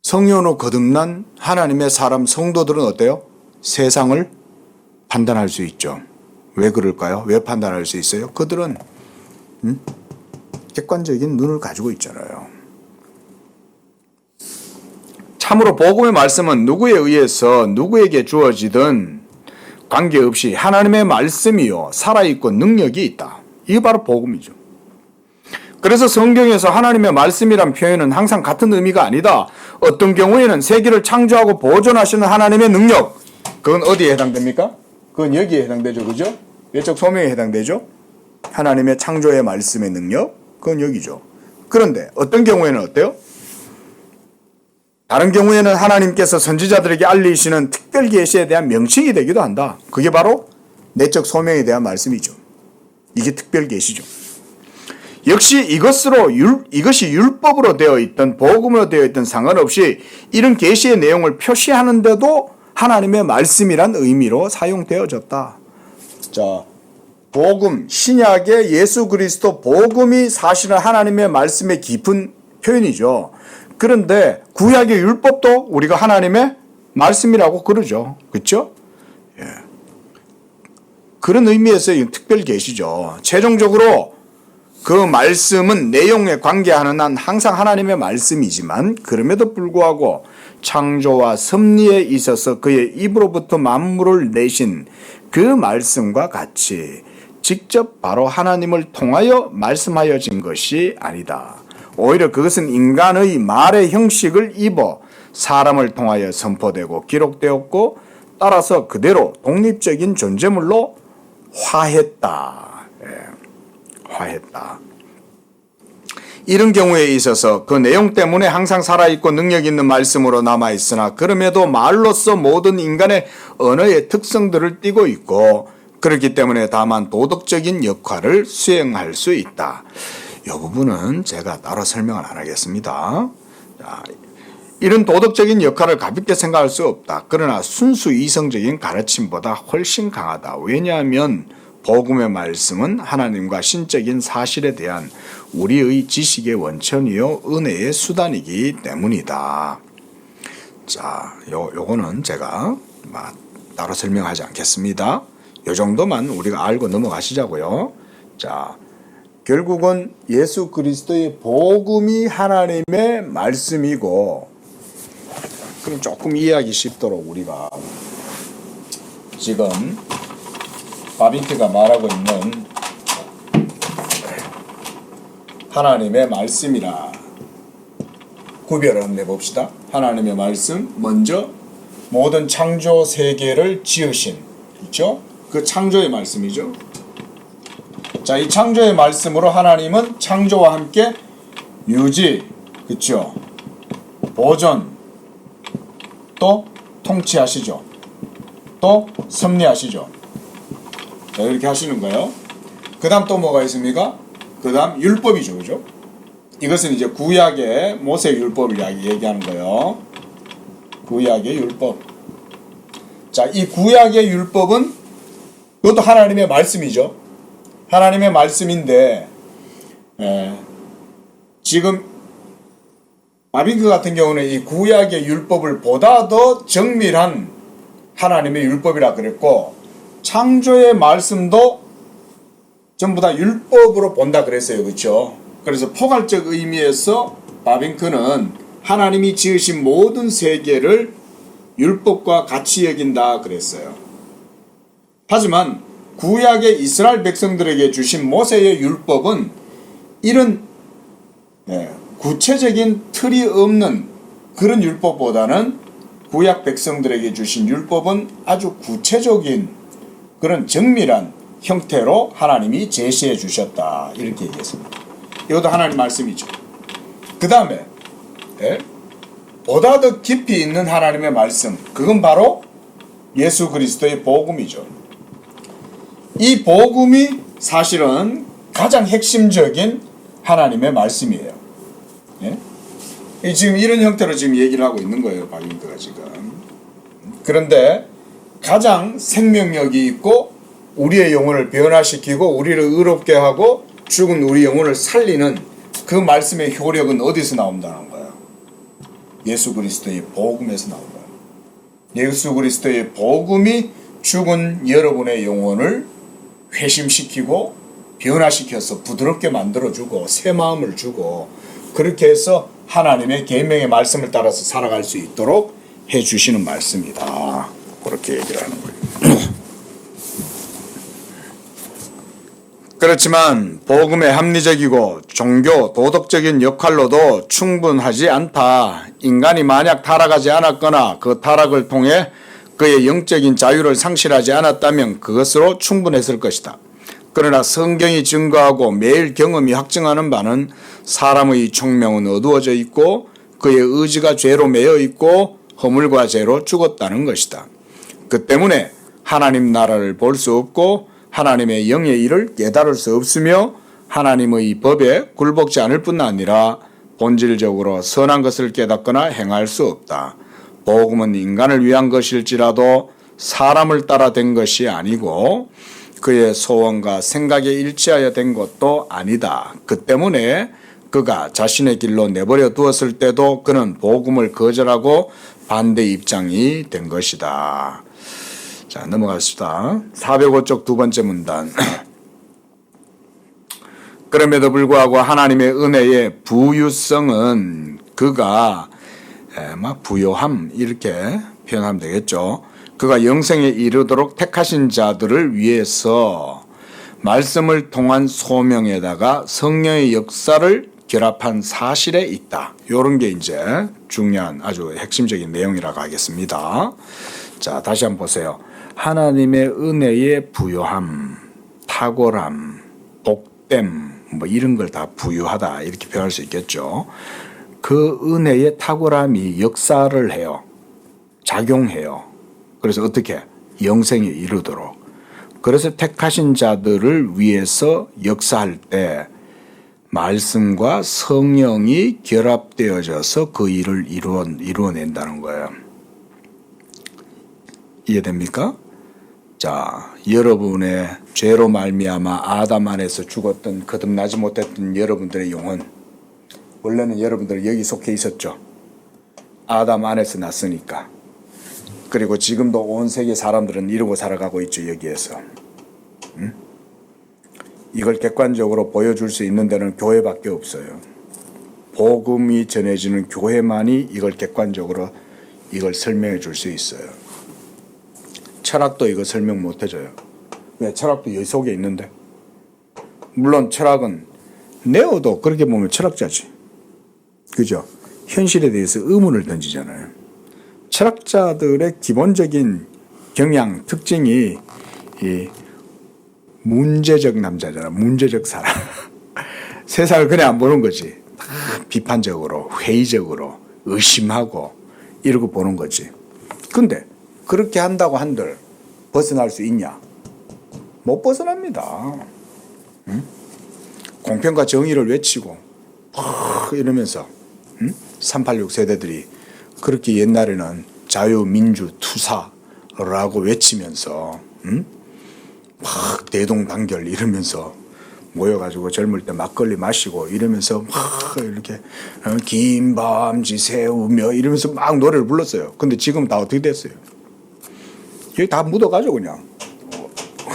성령으로 거듭난 하나님의 사람, 성도들은 어때요? 세상을 판단할 수 있죠. 왜 그럴까요? 왜 판단할 수 있어요? 그들은 객관적인 눈을 가지고 있잖아요. 참으로 복음의 말씀은 누구에 의해서 누구에게 주어지든 관계없이 하나님의 말씀이요 살아있고 능력이 있다. 이게 바로 복음이죠. 그래서 성경에서 하나님의 말씀이란 표현은 항상 같은 의미가 아니다. 어떤 경우에는 세계를 창조하고 보존하시는 하나님의 능력, 그건 어디에 해당됩니까? 그건 여기에 해당되죠. 그죠? 외적 소명에 해당되죠. 하나님의 창조의 말씀의 능력, 그건 여기죠. 그런데 어떤 경우에는 어때요? 다른 경우에는 하나님께서 선지자들에게 알리시는 특별 계시에 대한 명칭이 되기도 한다. 그게 바로 내적 소명에 대한 말씀이죠. 이게 특별 계시죠. 역시 이것이 율법으로 되어 있던 복음으로 되어 있던 상관없이 이런 계시의 내용을 표시하는데도 하나님의 말씀이란 의미로 사용되어졌다. 자, 복음, 신약의 예수 그리스도 복음이 사실은 하나님의 말씀의 깊은 표현이죠. 그런데 구약의 율법도 우리가 하나님의 말씀이라고 그러죠. 그렇죠? 예. 그런 의미에서 특별 계시죠. 최종적으로 그 말씀은 내용에 관계하는 한 항상 하나님의 말씀이지만 그럼에도 불구하고 창조와 섭리에 있어서 그의 입으로부터 만물을 내신 그 말씀과 같이 직접 바로 하나님을 통하여 말씀하여진 것이 아니다. 오히려 그것은 인간의 말의 형식을 입어 사람을 통하여 선포되고 기록되었고 따라서 그대로 독립적인 존재물로 화했다. 화했다. 이런 경우에 있어서 그 내용 때문에 항상 살아있고 능력 있는 말씀으로 남아있으나 그럼에도 말로서 모든 인간의 언어의 특성들을 띠고 있고 그렇기 때문에 다만 도덕적인 역할을 수행할 수 있다. 이 부분은 제가 따로 설명을 안 하겠습니다. 자, 이런 도덕적인 역할을 가볍게 생각할 수 없다. 그러나 순수 이성적인 가르침보다 훨씬 강하다. 왜냐하면 복음의 말씀은 하나님과 신적인 사실에 대한 우리의 지식의 원천이요 은혜의 수단이기 때문이다. 자, 요거는 제가 따로 설명하지 않겠습니다. 요 정도만 우리가 알고 넘어가시자고요. 자, 결국은 예수 그리스도의 복음이 하나님의 말씀이고, 그럼 조금 이해하기 쉽도록 우리가 지금 바빈트가 말하고 있는 하나님의 말씀이라 구별을 한번 해봅시다. 하나님의 말씀, 먼저 모든 창조 세계를 지으신, 그렇죠? 그 창조의 말씀이죠. 자, 이 창조의 말씀으로 하나님은 창조와 함께 유지, 그렇죠? 보존, 또 통치하시죠. 또 섭리하시죠. 자, 이렇게 하시는 거예요. 그 다음 또 뭐가 있습니까? 그 다음 율법이죠. 그죠? 이것은 이제 구약의 모세 율법을 얘기하는 거예요. 구약의 율법. 자, 이 구약의 율법은 그것도 하나님의 말씀이죠. 하나님의 말씀인데, 지금 바빙크 같은 경우는 이 구약의 율법을 보다 더 정밀한 하나님의 율법이라 그랬고, 창조의 말씀도 전부 다 율법으로 본다 그랬어요. 그렇죠? 그래서 포괄적 의미에서 바빙크는 하나님이 지으신 모든 세계를 율법과 같이 여긴다 그랬어요. 하지만 구약의 이스라엘 백성들에게 주신 모세의 율법은 이런 구체적인 틀이 없는 그런 율법보다는 구약 백성들에게 주신 율법은 아주 구체적인 그런 정밀한 형태로 하나님이 제시해 주셨다, 이렇게 얘기했습니다. 이것도 하나님 말씀이죠. 그 다음에 보다 더 깊이 있는 하나님의 말씀, 그건 바로 예수 그리스도의 복음이죠. 이 복음이 사실은 가장 핵심적인 하나님의 말씀이에요. 지금 이런 형태로 지금 얘기를 하고 있는 거예요, 바빙크가 지금. 그런데 가장 생명력이 있고 우리의 영혼을 변화시키고 우리를 의롭게 하고 죽은 우리 영혼을 살리는 그 말씀의 효력은 어디서 나온다는 거예요? 예수 그리스도의 복음에서 나온 거예요. 예수 그리스도의 복음이 죽은 여러분의 영혼을 회심시키고 변화시켜서 부드럽게 만들어주고 새 마음을 주고, 그렇게 해서 하나님의 계명의 말씀을 따라서 살아갈 수 있도록 해주시는 말씀이다, 그렇게 얘기를 하는 거예요. 그렇지만 복음의 합리적이고 종교 도덕적인 역할로도 충분하지 않다. 인간이 만약 타락하지 않았거나 그 타락을 통해 그의 영적인 자유를 상실하지 않았다면 그것으로 충분했을 것이다. 그러나 성경이 증거하고 매일 경험이 확증하는 바는 사람의 총명은 어두워져 있고 그의 의지가 죄로 매여 있고 허물과 죄로 죽었다는 것이다. 그 때문에 하나님 나라를 볼 수 없고 하나님의 영의 일을 깨달을 수 없으며 하나님의 법에 굴복지 않을 뿐 아니라 본질적으로 선한 것을 깨닫거나 행할 수 없다. 복음은 인간을 위한 것일지라도 사람을 따라 된 것이 아니고 그의 소원과 생각에 일치하여 된 것도 아니다. 그 때문에 그가 자신의 길로 내버려 두었을 때도 그는 복음을 거절하고 반대 입장이 된 것이다. 자, 넘어갑시다. 405쪽 두 번째 문단. 그럼에도 불구하고 하나님의 은혜의 부유성은 그가 부요함, 이렇게 표현하면 되겠죠. 그가 영생에 이르도록 택하신 자들을 위해서 말씀을 통한 소명에다가 성령의 역사를 결합한 사실에 있다. 이런 게 이제 중요한 아주 핵심적인 내용이라고 하겠습니다. 자, 다시 한번 보세요. 하나님의 은혜의 부요함, 탁월함, 복됨, 이런 걸 다 부유하다, 이렇게 표현할 수 있겠죠. 그 은혜의 탁월함이 역사를 해요. 작용해요. 그래서 어떻게? 영생에 이르도록. 그래서 택하신 자들을 위해서 역사할 때 말씀과 성령이 결합되어져서 그 일을 이루어낸다는 거예요. 이해됩니까? 자, 여러분의 죄로 말미암아 아담 안에서 죽었던 거듭나지 못했던 여러분들의 영혼, 원래는 여러분들 여기 속해 있었죠. 아담 안에서 났으니까. 그리고 지금도 온 세계 사람들은 이러고 살아가고 있죠. 여기에서. 이걸 객관적으로 보여줄 수 있는 데는 교회밖에 없어요. 복음이 전해지는 교회만이 이걸 객관적으로 이걸 설명해 줄 수 있어요. 철학도 이거 설명 못 해줘요. 왜? 철학도 여기 속에 있는데. 물론 철학은 네오도 그렇게 보면 철학자지. 그죠? 현실에 대해서 의문을 던지잖아요. 철학자들의 기본적인 경향, 특징이 이 문제적 남자잖아. 문제적 사람. 세상을 그냥 안 보는 거지. 비판적으로, 회의적으로, 의심하고 이러고 보는 거지. 근데 그렇게 한다고 한들 벗어날 수 있냐? 못 벗어납니다. 공평과 정의를 외치고 이러면서 386 세대들이 그렇게 옛날에는 자유민주 투사라고 외치면서 막 대동단결 이러면서 모여가지고 젊을 때 막걸리 마시고 이러면서 막 이렇게 긴 밤 지새우며 이러면서 막 노래를 불렀어요. 근데 지금 다 어떻게 됐어요? 여기 다 묻어가지고 그냥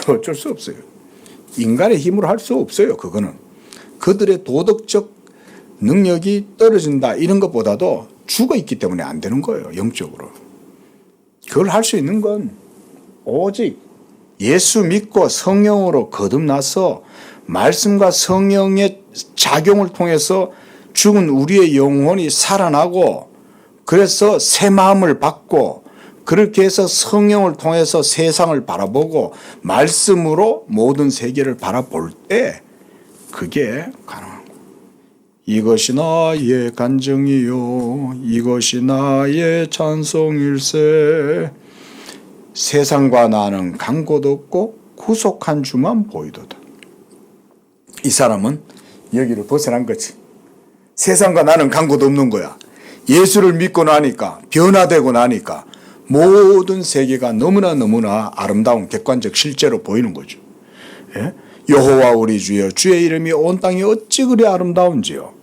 어쩔 수 없어요. 인간의 힘으로 할 수 없어요. 그거는 그들의 도덕적 능력이 떨어진다 이런 것보다도 죽어있기 때문에 안 되는 거예요. 영적으로. 그걸 할 수 있는 건 오직 예수 믿고 성령으로 거듭나서 말씀과 성령의 작용을 통해서 죽은 우리의 영혼이 살아나고 그래서 새 마음을 받고 그렇게 해서 성령을 통해서 세상을 바라보고 말씀으로 모든 세계를 바라볼 때 그게 가능한 거예요. 이것이 나의 간증이요 이것이 나의 찬송일세. 세상과 나는 간 곳 없고 구속한 주만 보이도다. 이 사람은 여기를 벗어난 거지. 세상과 나는 간 곳 없는 거야. 예수를 믿고 나니까 변화되고 나니까 모든 세계가 너무나 아름다운 객관적 실제로 보이는 거죠. 예? 여호와 우리 주여 주의 이름이 온 땅에 어찌 그리 아름다운지요.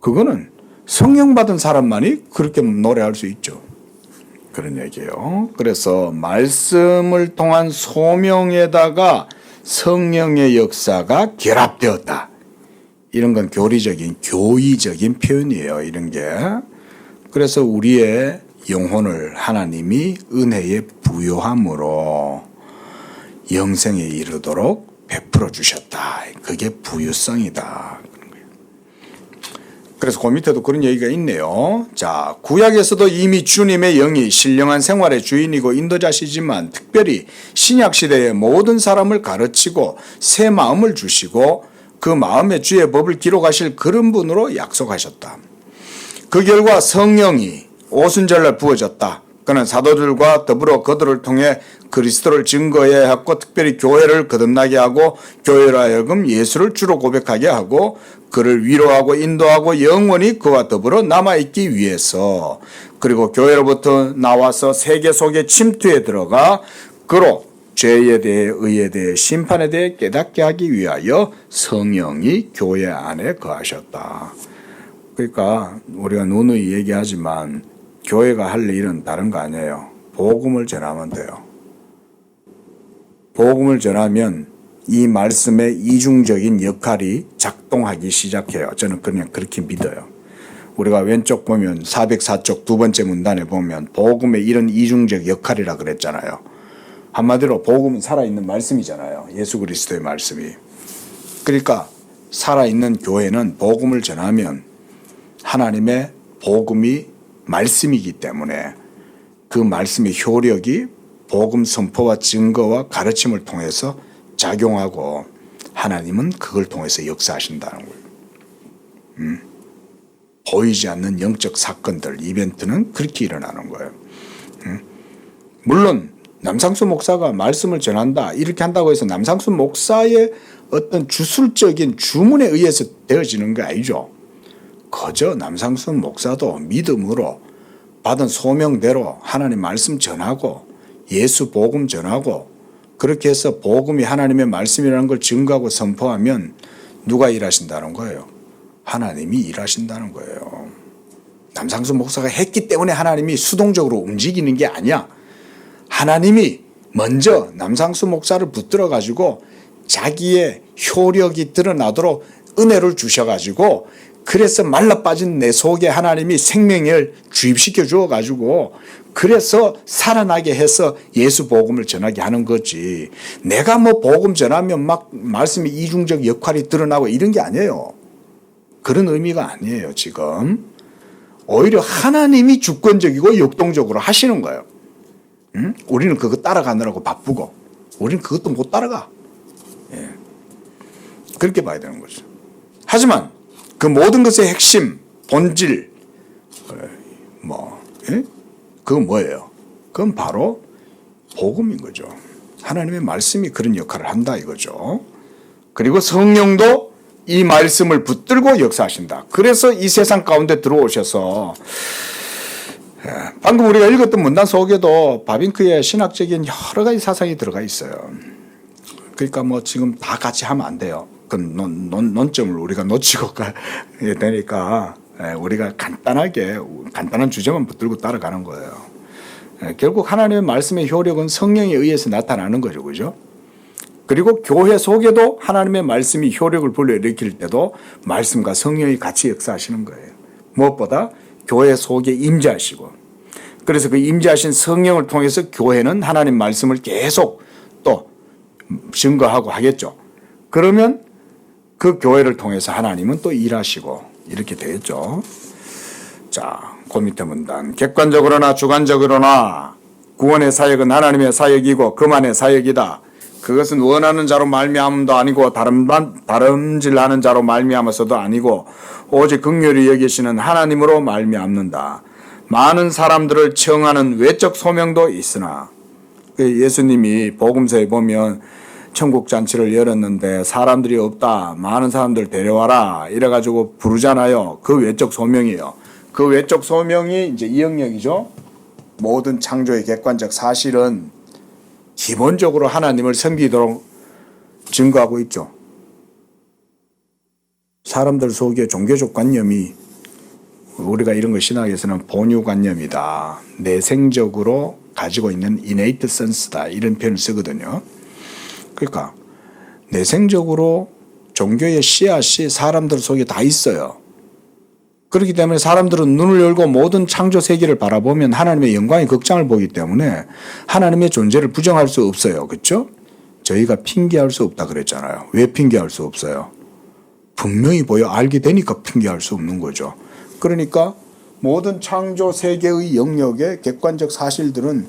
그거는 성령 받은 사람만이 그렇게 노래할 수 있죠. 그런 얘기예요. 그래서 말씀을 통한 소명에다가 성령의 역사가 결합되었다. 이런 건 교의적인 표현이에요. 이런 게. 그래서 우리의 영혼을 하나님이 은혜의 부요함으로 영생에 이르도록 베풀어 주셨다. 그게 부유성이다. 그래서 그 밑에도 그런 얘기가 있네요. 자, 구약에서도 이미 주님의 영이 신령한 생활의 주인이고 인도자시지만 특별히 신약 시대의 모든 사람을 가르치고 새 마음을 주시고 그 마음의 주의 법을 기록하실 그런 분으로 약속하셨다. 그 결과 성령이 오순절날 부어졌다. 그는 사도들과 더불어 그들을 통해 그리스도를 증거해야 했고 특별히 교회를 거듭나게 하고 교회로 하여금 예수를 주로 고백하게 하고 그를 위로하고 인도하고 영원히 그와 더불어 남아있기 위해서 그리고 교회로부터 나와서 세계 속에 침투해 들어가 그로 죄에 대해 의에 대해 심판에 대해 깨닫게 하기 위하여 성령이 교회 안에 거하셨다. 그러니까 우리가 누누이 얘기하지만 교회가 할 일은 다른 거 아니에요. 복음을 전하면 돼요. 복음을 전하면 이 말씀의 이중적인 역할이 작동하기 시작해요. 저는 그냥 그렇게 믿어요. 우리가 왼쪽 보면 404쪽 두 번째 문단에 보면 복음의 이런 이중적 역할이라 그랬잖아요. 한마디로 복음은 살아있는 말씀이잖아요. 예수 그리스도의 말씀이. 그러니까 살아있는 교회는 복음을 전하면 하나님의 복음이 말씀이기 때문에 그 말씀의 효력이 복음 선포와 증거와 가르침을 통해서 작용하고 하나님은 그걸 통해서 역사하신다는 거예요. 보이지 않는 영적 사건들, 이벤트는 그렇게 일어나는 거예요. 물론 남상수 목사가 말씀을 전한다 이렇게 한다고 해서 남상수 목사의 어떤 주술적인 주문에 의해서 되어지는 게 아니죠. 그저 남상수 목사도 믿음으로 받은 소명대로 하나님 말씀 전하고 예수 복음 전하고 그렇게 해서 복음이 하나님의 말씀이라는 걸 증거하고 선포하면 누가 일하신다는 거예요? 하나님이 일하신다는 거예요. 남상수 목사가 했기 때문에 하나님이 수동적으로 움직이는 게 아니야. 하나님이 먼저 남상수 목사를 붙들어 가지고 자기의 효력이 드러나도록 은혜를 주셔가지고 그래서 말라빠진 내 속에 하나님이 생명을 주입시켜 주어가지고 그래서 살아나게 해서 예수 복음을 전하게 하는 거지. 내가 뭐 복음 전하면 막 말씀의 이중적 역할이 드러나고 이런 게 아니에요. 그런 의미가 아니에요 지금. 오히려 하나님이 주권적이고 역동적으로 하시는 거예요. 응? 우리는 그거 따라가느라고 바쁘고 우리는 그것도 못 따라가. 예. 그렇게 봐야 되는 거죠. 하지만 그 모든 것의 핵심, 본질, 그건 뭐예요? 그건 바로 복음인 거죠. 하나님의 말씀이 그런 역할을 한다 이거죠. 그리고 성령도 이 말씀을 붙들고 역사하신다. 그래서 이 세상 가운데 들어오셔서 방금 우리가 읽었던 문단 속에도 바빙크의 신학적인 여러 가지 사상이 들어가 있어요. 그러니까 뭐 지금 다 같이 하면 안 돼요. 그 논점을 우리가 놓치고 가야 되니까 우리가 간단한 주제만 붙들고 따라가는 거예요. 결국 하나님의 말씀의 효력은 성령에 의해서 나타나는 거죠. 그죠? 그리고 교회 속에도 하나님의 말씀이 효력을 불러일으킬 때도 말씀과 성령이 같이 역사하시는 거예요. 무엇보다 교회 속에 임재하시고 그래서 그 임재하신 성령을 통해서 교회는 하나님 말씀을 계속 또 증거하고 하겠죠. 그러면 그 교회를 통해서 하나님은 또 일하시고 이렇게 되겠죠. 자, 그 밑에 문단. 객관적으로나 주관적으로나 구원의 사역은 하나님의 사역이고 그만의 사역이다. 그것은 원하는 자로 말미암음도 아니고 다름질하는 자로 말미암아서도 아니고 오직 긍휼히 여기시는 하나님으로 말미암는다. 많은 사람들을 청하는 외적 소명도 있으나 예수님이 복음서에 보면 천국 잔치를 열었는데 사람들이 없다. 많은 사람들 데려와라. 이래가지고 부르잖아요. 그 외적 소명이에요. 그 외적 소명이 이제 이 영역이죠. 모든 창조의 객관적 사실은 기본적으로 하나님을 섬기도록 증거하고 있죠. 사람들 속에 종교적 관념이 우리가 이런 거 신학에서는 본유관념이다. 내생적으로 가지고 있는 innate sense다. 이런 표현을 쓰거든요. 그러니까 내생적으로 종교의 씨앗이 사람들 속에 다 있어요. 그렇기 때문에 사람들은 눈을 열고 모든 창조 세계를 바라보면 하나님의 영광의 극장을 보기 때문에 하나님의 존재를 부정할 수 없어요. 그렇죠? 저희가 핑계할 수 없다 그랬잖아요. 왜 핑계할 수 없어요? 분명히 보여 알게 되니까 핑계할 수 없는 거죠. 그러니까 모든 창조 세계의 영역의 객관적 사실들은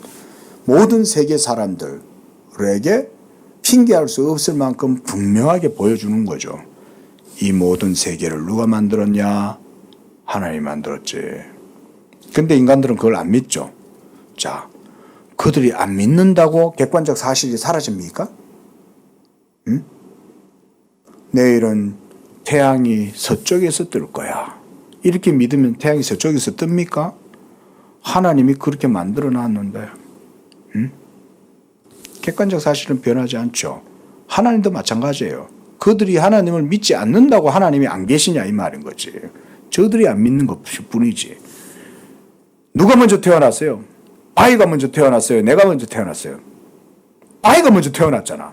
모든 세계 사람들에게 핑계할 수 없을 만큼 분명하게 보여주는 거죠. 이 모든 세계를 누가 만들었냐? 하나님이 만들었지. 근데 인간들은 그걸 안 믿죠. 자, 그들이 안 믿는다고 객관적 사실이 사라집니까? 응? 내일은 태양이 서쪽에서 뜰 거야. 이렇게 믿으면 태양이 서쪽에서 뜹니까? 하나님이 그렇게 만들어 놨는데. 응? 객관적 사실은 변하지 않죠. 하나님도 마찬가지예요. 그들이 하나님을 믿지 않는다고 하나님이 안 계시냐 이 말인 거지. 저들이 안 믿는 것 뿐이지. 누가 먼저 태어났어요? 아이가 먼저 태어났어요? 내가 먼저 태어났어요? 아이가 먼저 태어났잖아.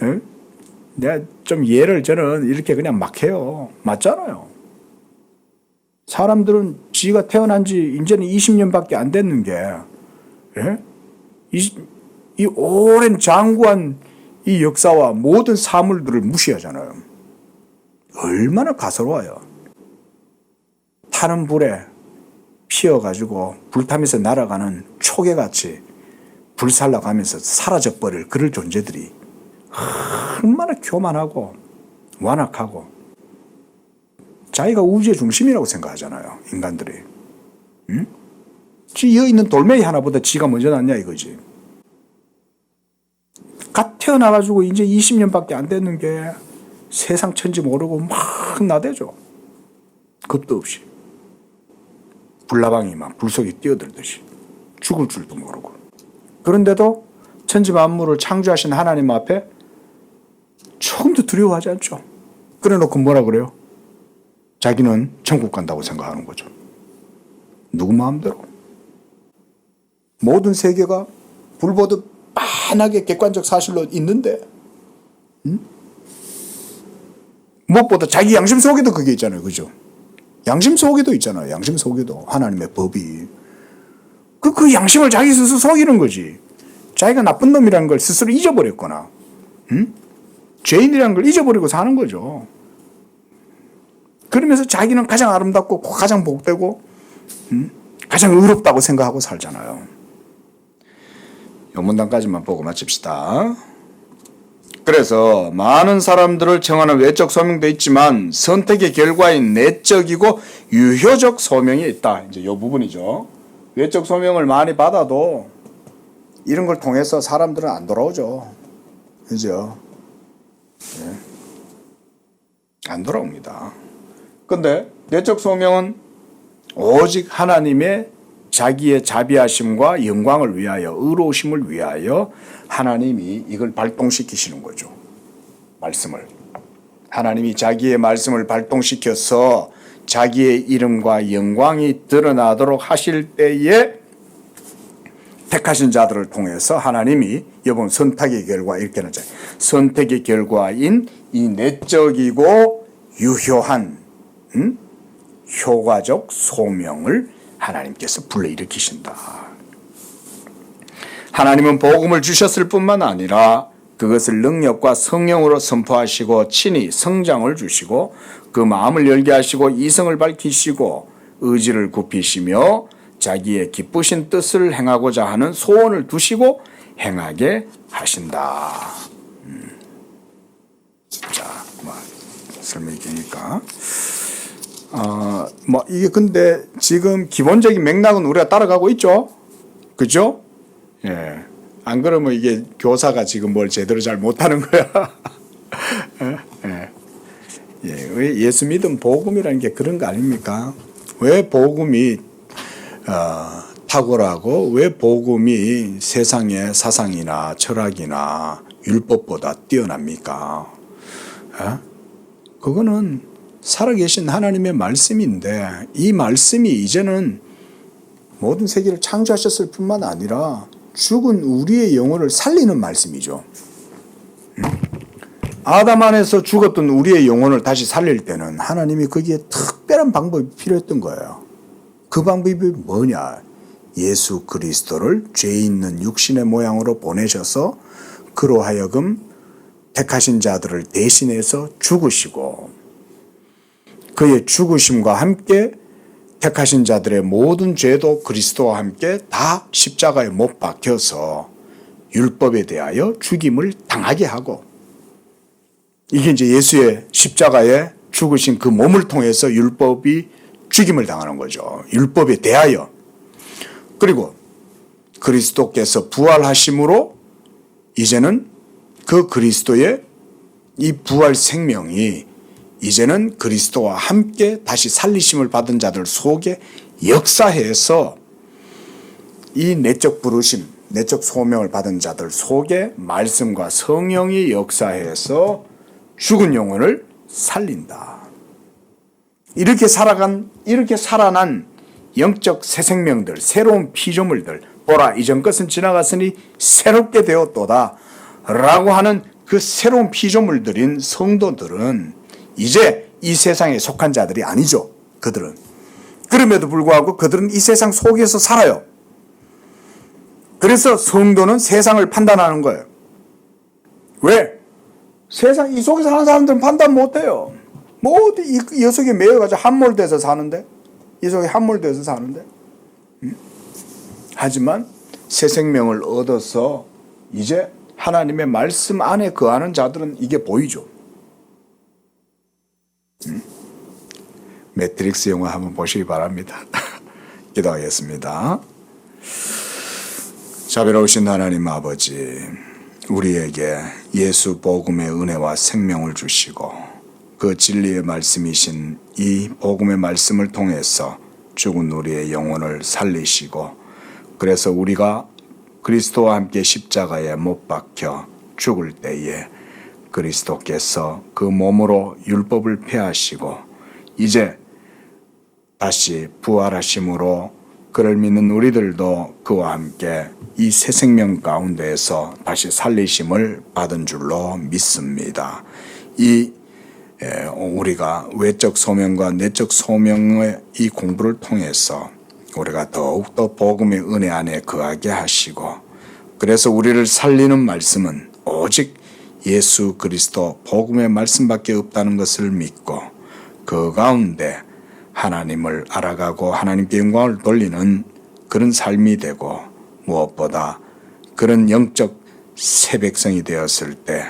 응? 내가 좀 예를 저는 이렇게 그냥 막 해요. 맞잖아요. 사람들은 지가 태어난 지 이제는 20년밖에 안 됐는 게 예? 이 오랜 장구한 이 역사와 모든 사물들을 무시하잖아요. 얼마나 가소로워요. 타는 불에 피어가지고 불타면서 날아가는 초계같이 불살라가면서 사라져버릴 그런 존재들이 얼마나 교만하고 완악하고 자기가 우주의 중심이라고 생각하잖아요. 인간들이. 응? 지 여기 있는 돌멩이 하나보다 지가 먼저 났냐 이거지. 갓 태어나가지고 이제 20년밖에 안 됐는 게 세상 천지 모르고 막 나대죠. 겁도 없이. 불나방이 막 불 속에 뛰어들듯이. 죽을 줄도 모르고. 그런데도 천지 만물을 창조하신 하나님 앞에 조금도 두려워하지 않죠. 그래놓고 뭐라 그래요? 자기는 천국 간다고 생각하는 거죠. 누구 마음대로. 모든 세계가 불보듯 빤하게 객관적 사실로 있는데 무엇보다 자기 양심 속에도 그게 있잖아요. 그죠? 양심 속에도 있잖아요. 양심 속에도 하나님의 법이. 그 양심을 자기 스스로 속이는 거지. 자기가 나쁜 놈이라는 걸 스스로 잊어버렸거나 죄인이라는 걸 잊어버리고 사는 거죠. 그러면서 자기는 가장 아름답고 가장 복되고 가장 의롭다고 생각하고 살잖아요. 이 문단까지만 보고 마칩시다. 그래서 많은 사람들을 청하는 외적 소명도 있지만 선택의 결과인 내적이고 유효적 소명이 있다. 이제 이 부분이죠. 외적 소명을 많이 받아도 이런 걸 통해서 사람들은 안 돌아오죠. 그죠? 네. 안 돌아옵니다. 근데 내적 소명은 오직 하나님의 자기의 자비하심과 영광을 위하여, 의로우심을 위하여 하나님이 이걸 발동시키시는 거죠. 말씀을. 하나님이 자기의 말씀을 발동시켜서 자기의 이름과 영광이 드러나도록 하실 때에 택하신 자들을 통해서 하나님이 여러분 선택의 결과 이렇게 하잖아요. 선택의 결과인 이 내적이고 유효한 효과적 소명을 하나님께서 불러일으키신다. 하나님은 복음을 주셨을 뿐만 아니라 그것을 능력과 성령으로 선포하시고 친히 성장을 주시고 그 마음을 열게 하시고 이성을 밝히시고 의지를 굽히시며 자기의 기쁘신 뜻을 행하고자 하는 소원을 두시고 행하게 하신다. 자, 설명이 기니까. 이게 근데 지금 기본적인 맥락은 우리가 따라가고 있죠? 그죠? 예. 안 그러면 이게 교사가 지금 뭘 제대로 잘 못하는 거야. 예. 예. 예수 믿음 복음이라는 게 그런 거 아닙니까? 왜 복음이 탁월하고 왜 복음이 세상의 사상이나 철학이나 율법보다 뛰어납니까? 예? 그거는 살아계신 하나님의 말씀인데 이 말씀이 이제는 모든 세계를 창조하셨을 뿐만 아니라 죽은 우리의 영혼을 살리는 말씀이죠. 아담 안에서 죽었던 우리의 영혼을 다시 살릴 때는 하나님이 거기에 특별한 방법이 필요했던 거예요. 그 방법이 뭐냐? 예수 그리스도를 죄 있는 육신의 모양으로 보내셔서 그로 하여금 택하신 자들을 대신해서 죽으시고 그의 죽으심과 함께 택하신 자들의 모든 죄도 그리스도와 함께 다 십자가에 못 박혀서 율법에 대하여 죽임을 당하게 하고 이게 이제 예수의 십자가에 죽으신 그 몸을 통해서 율법이 죽임을 당하는 거죠. 율법에 대하여. 그리고 그리스도께서 부활하심으로 이제는 그 그리스도의 이 부활 생명이 이제는 그리스도와 함께 다시 살리심을 받은 자들 속에 역사해서 이 내적 부르심, 내적 소명을 받은 자들 속에 말씀과 성령이 역사해서 죽은 영혼을 살린다. 이렇게 살아난 영적 새 생명들, 새로운 피조물들, 보라 이전 것은 지나갔으니 새롭게 되었도다 라고 하는 그 새로운 피조물들인 성도들은 이제 이 세상에 속한 자들이 아니죠. 그들은. 그럼에도 불구하고 그들은 이 세상 속에서 살아요. 그래서 성도는 세상을 판단하는 거예요. 왜? 세상 이 속에 사는 사람들은 판단 못해요. 뭐 어디 이 녀석에 매여가지고 함몰돼서 사는데, 이 속에 함몰돼서 사는데. 하지만 새 생명을 얻어서 이제 하나님의 말씀 안에 거하는 자들은 이게 보이죠. 매트릭스 영화 한번 보시기 바랍니다. 기도하겠습니다. 자비로우신 하나님 아버지, 우리에게 예수 복음의 은혜와 생명을 주시고 그 진리의 말씀이신 이 복음의 말씀을 통해서 죽은 우리의 영혼을 살리시고 그래서 우리가 그리스도와 함께 십자가에 못 박혀 죽을 때에 그리스도께서 그 몸으로 율법을 폐하시고 이제 다시 부활하심으로 그를 믿는 우리들도 그와 함께 이 새 생명 가운데에서 다시 살리심을 받은 줄로 믿습니다. 우리가 외적 소명과 내적 소명의 이 공부를 통해서 우리가 더욱더 복음의 은혜 안에 거하게 하시고, 그래서 우리를 살리는 말씀은 오직 예수 그리스도 복음의 말씀밖에 없다는 것을 믿고 그 가운데 하나님을 알아가고 하나님께 영광을 돌리는 그런 삶이 되고, 무엇보다 그런 영적 새 백성이 되었을 때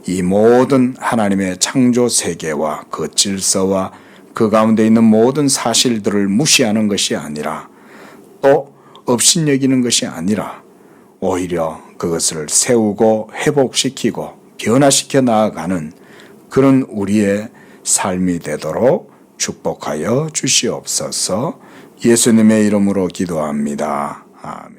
이 모든 하나님의 창조 세계와 그 질서와 그 가운데 있는 모든 사실들을 무시하는 것이 아니라 또 업신여기는 것이 아니라 오히려 그것을 세우고 회복시키고 변화시켜 나아가는 그런 우리의 삶이 되도록 축복하여 주시옵소서. 예수님의 이름으로 기도합니다. 아멘.